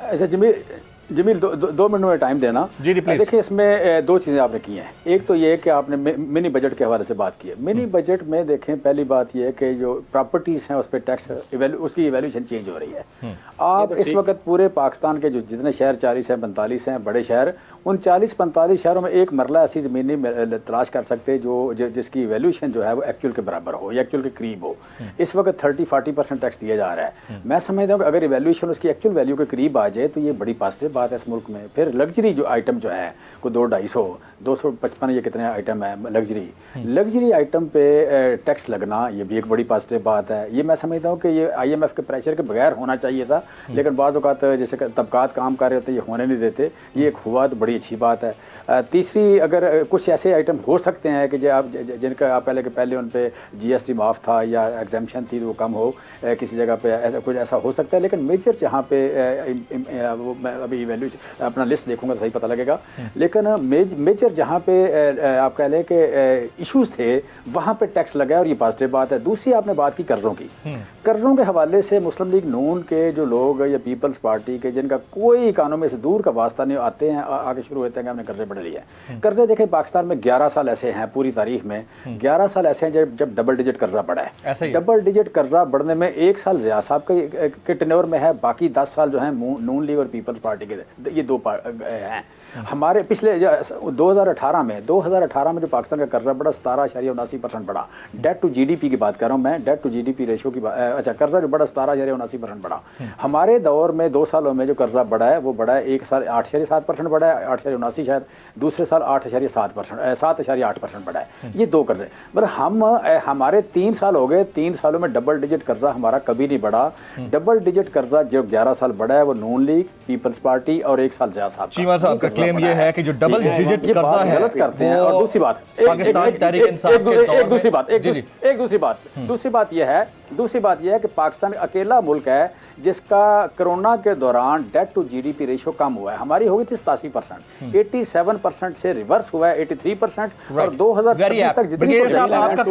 अच्छा जमील दो मिनट में टाइम देना। जी प्लीज। देखिए इसमें दो चीज़ें आपने की हैं। एक तो ये है कि आपने मिनी बजट के हवाले से बात की है। मिनी बजट में देखें, पहली बात ये है कि जो प्रॉपर्टीज़ हैं उस पर टैक्स उसकी इवैल्यूएशन चेंज हो रही है। आप इस वक्त पूरे पाकिस्तान के जो जितने शहर 40 हैं 45 हैं बड़े शहर, उन 40-45 शहरों में एक मरला ऐसी ज़मीन तलाश कर सकते जिसकी वैल्यूएशन जो है वो एक्चुअल के बराबर हो या एक्चुअल के करीब हो। इस वक्त 30-40% टैक्स दिया जा ररहा है। मैं समझता हूँ कि अगर वैल्यूएशन उसकी एक्चुअल वैल्यू के करीब आ जाए तो ये बड़ी पॉजिटिव बात है इस मुल्क में। फिर लग्जरी जो आइटम जो है को 200-250 ये कितने आइटम है लग्जरी आइटम पे टैक्स लगना, ये भी एक बड़ी पॉजिटिव बात है। ये मैं समझता हूँ कि ये IMF के प्रेशर के बगैर होना चाहिए था, लेकिन बाज़ औक़ात जैसे तबकात काम कर रहे होते ये होने नहीं देते। ये एक हुआ तो बड़ी अच्छी बात है। तीसरी, अगर कुछ ऐसे आइटम हो सकते हैं कि जिनका आप पहले उन पे GST माफ़ था या एग्जाम्पशन थी, वो कम हो, किसी जगह पे ऐसा हो सकता है। लेकिन मेजर जहाँ पे मैं अभी वैल्यूज अपना लिस्ट देखूंगा सही पता लगेगा, लेकिन मेजर जहाँ पे आप कह लें कि इश्यूज थे वहाँ पे टैक्स लगा है और ये पॉजिटिव बात है। दूसरी आपने बात की कर्जों की। कर्जों के हवाले से मुस्लिम लीग नून के जो लोग या पीपल्स पार्टी के जिनका कोई इकानमी से दूर का वास्ता नहीं, आते हैं आगे शुरू होते हैं कि हमने कर्जे बढ़ लिए हैं। कर्जे देखें पाकिस्तान में 11 साल ऐसे हैं, पूरी तारीख में 11 साल ऐसे हैं जब डबल डिजिट कर्जा बढ़ा है। डबल डिजिट कर्जा बढ़ने में 1 साल ज़िया साहब के टेन्योर में है, बाकी 10 साल जो है नून लीग और पीपल्स पार्टी के, ये दो हैं। हमारे पिछले 2018 में जो पाकिस्तान का कर्जा बढ़ा 17.79% बढ़ा। डेट टू GDP की बात कर रहा हूँ मैं, डेट टू GDP रेशो की अच्छा कर्जा जो बढ़ा 17.79% बढ़ा। हमारे दौर में 2 सालों में जो कर्जा बढ़ा है वो बढ़ा है, एक साल 8.7% बढ़ा है, 8.79 शायद, दूसरे साल 7.8% बढ़ा है। ये दो कर्जे मतलब हमारे 3 साल हो गए, 3 सालों में डबल डिजिट कर्जा हमारा कभी नहीं बढ़ा। डबल डिजिट कर्जा जो 11 साल बढ़ा है वो नून लीग, पीपल्स पार्टी और 1 साल ज़िया साहब का क्लेम ये है कि जो डबल डिजिट कर्जा है गलत करते हैं। और दूसरी बात, दूसरी बात यह है कि पाकिस्तान अकेला मुल्क है जिसका कोरोना के दौरान डेट टू GDP रेशो कम हुआ है। हमारी हो गई थी 87%, 87% से रिवर्स हुआ है 83%। और 2026 तक ब्रिगेडियर साहब आपका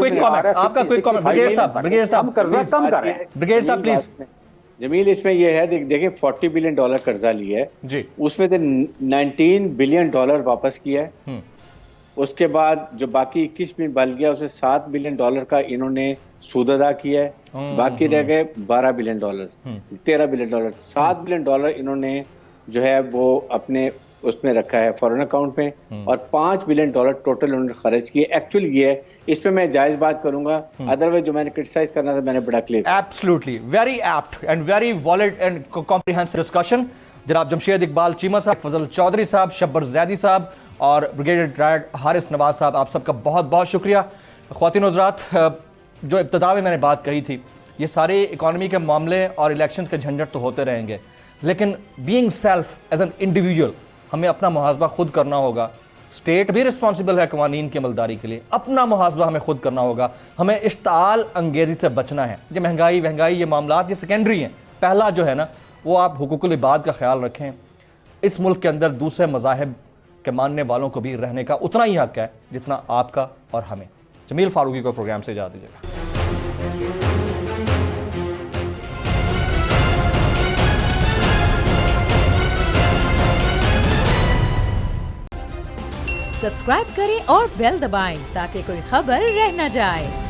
क्विक कमेंट ब्रिगेडियर साहब हम कर्जा कम कर रहे हैं। ब्रिगेडियर साहब प्लीज। जमील इसमें यह है देखिए $40 बिलियन कर्जा लिया है जी, उसमें से $19 बिलियन वापस किया है। उसके बाद जो बाकी 21 बिलियन बल गया उसे $7 बिलियन का इन्होंने सूद अदा किया है। बाकी रह गए $12 बिलियन, $13 बिलियन। $7 बिलियन इन्होंने जो है वो अपने उसमें रखा है फॉरेन अकाउंट में, और $5 बिलियन टोटल उन्होंने खर्च किए। एक्चुअल ये है, इस पे मैं जायज बात करूंगा, अदरवाइज जो मैंने क्रिटिसाइज करना था मैंने बड़ा clear. Absolutely very apt and very valid and comprehensive discussion. जनाब जमशेद इकबाल चीमा साहब, फजल चौधरी साहब, शब्बर जैदी साहब और ब्रिगेडियर रिटायर्ड हारिस नवाज साहब, आप सबका बहुत बहुत शुक्रिया। ख्वातीन हज़रात, जो इब्तिदा में मैंने बात कही थी, ये सारे इकॉनमी के मामले और इलेक्शंस के झंझट तो होते रहेंगे, लेकिन being self as an individual हमें अपना मुहासबा खुद करना होगा। स्टेट भी रिस्पॉन्सिबल है कवानीन की अमलदारी के लिए, अपना मुहासबा हमें खुद करना होगा। हमें इश्ताल अंगेजी से बचना है। ये महंगाई ये मामला ये सेकेंडरी हैं। पहला जो है ना वो आप हुकूकुल इबाद का ख्याल रखें। इस मुल्क के अंदर दूसरे मज़ाहिब कि मानने वालों को भी रहने का उतना ही हक है जितना आपका और हमें। जमील फारूकी को प्रोग्राम से इजाजत दीजिएगा। सब्सक्राइब करें और बेल दबाएं ताकि कोई खबर रह न जाए।